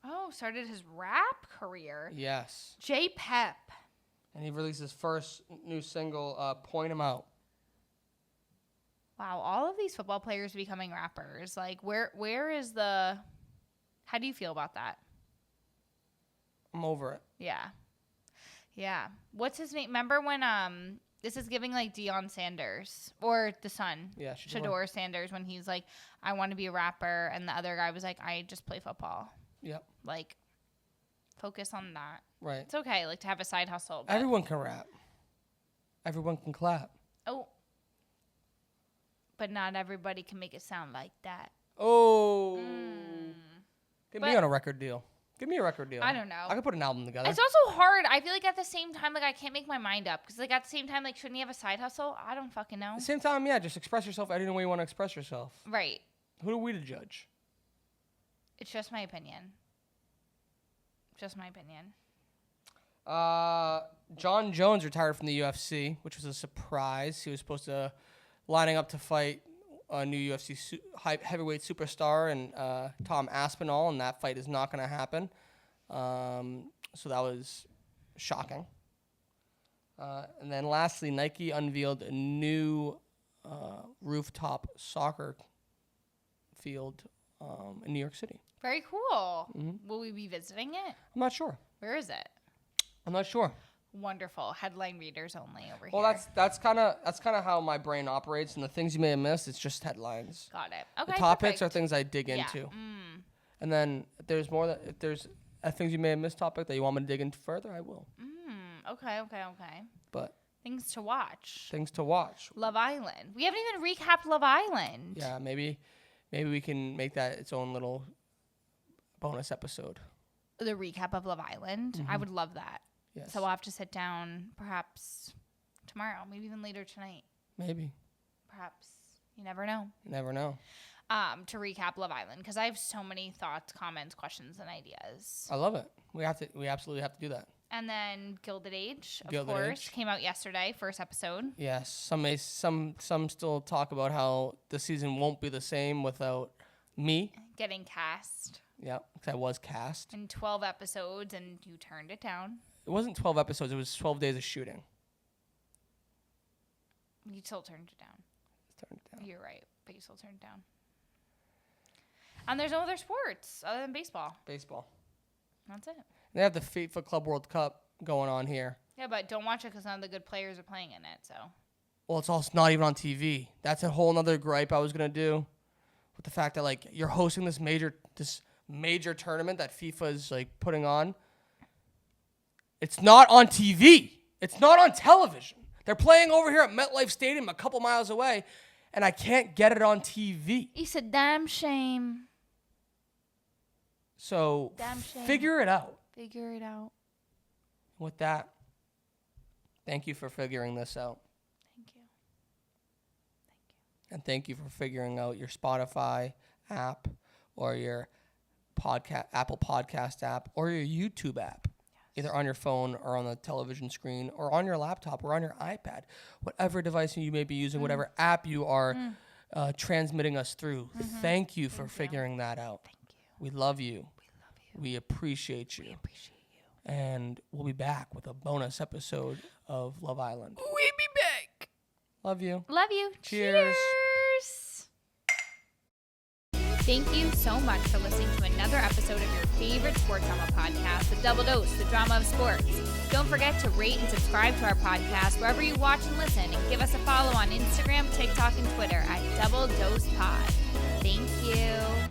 Oh, started his rap career. Yes. J Pep. And he released his first new single, Point 'Em Out. Wow, all of these football players becoming rappers. Where is the... How do you feel about that? I'm over it. Yeah. Yeah. What's his name? Remember when this is giving Deion Sanders or the son, yeah, Shador Sanders, when he's I want to be a rapper, and the other guy was I just play football. Yep. Focus on that. Right. It's okay, to have a side hustle. Everyone can rap. Everyone can clap. Oh. But not everybody can make it sound like that. Oh. Get me on a record deal. Give me a record deal. I don't know. I could put an album together. It's also hard. I feel at the same time, I can't make my mind up. Because, at the same time, shouldn't you have a side hustle? I don't fucking know. At the same time, yeah, just express yourself any way you want to express yourself. Right. Who are we to judge? It's just my opinion. Just my opinion. John Jones retired from the UFC, which was a surprise. He was supposed to lining up to fight a new UFC heavyweight superstar and Tom Aspinall, and that fight is not going to happen. So that was shocking. And then lastly, Nike unveiled a new rooftop soccer field in New York City. Very cool. Mm-hmm. Will we be visiting it? I'm not sure. Where is it? I'm not sure. Wonderful. Headline readers only over here. Well, that's kind of how my brain operates, and the things you may have missed, it's just headlines. Got it. Okay. The topics perfect. are things I dig into. And then if there's things you may have missed topic that you want me to dig into further, I will. Okay. But Things to watch. Love Island. We haven't even recapped Love Island. Yeah, maybe we can make that its own little bonus episode. The recap of Love Island. I would love that. Yes. So we'll have to sit down perhaps tomorrow, maybe even later tonight. Maybe. Perhaps. You never know. Never know. To recap Love Island, because I have so many thoughts, comments, questions, and ideas. I love it. We absolutely have to do that. And then Gilded Age, of Gilded course, Age. came out yesterday, first episode. Yes. Some still talk about how the season won't be the same without me. Getting cast. Yeah, because I was cast. In 12 episodes, and you turned it down. It wasn't 12 episodes. It was 12 days of shooting. You still turned it down. Turned it down. You're right, but you still turned it down. And there's no other sports other than baseball. Baseball. That's it. They have the FIFA Club World Cup going on here. Yeah, but don't watch it because none of the good players are playing in it, so. Well, it's also not even on TV. That's a whole nother gripe I was going to do with the fact that, like, you're hosting this major tournament that FIFA is, like, putting on. It's not on TV. It's not on television. They're playing over here at MetLife Stadium a couple miles away, and I can't get it on TV. It's a damn shame. So Damn shame. figure it out. Figure it out. With that, thank you for figuring this out. Thank you. And thank you for figuring out your Spotify app or your Apple Podcast app or your YouTube app. Yes. Either on your phone or on the television screen or on your laptop or on your iPad. Whatever device you may be using, whatever app you are transmitting us through. Thank you for figuring that out. Thank you. We love you. We love you. We appreciate you. We appreciate you. And we'll be back with a bonus episode of Love Island. We'll be back. Love you. Love you. Cheers. Thank you so much for listening to another episode of your favorite sports drama podcast, The Double Dose, the drama of sports. Don't forget to rate and subscribe to our podcast wherever you watch and listen, and give us a follow on Instagram, TikTok, and Twitter at Double Dose Pod. Thank you.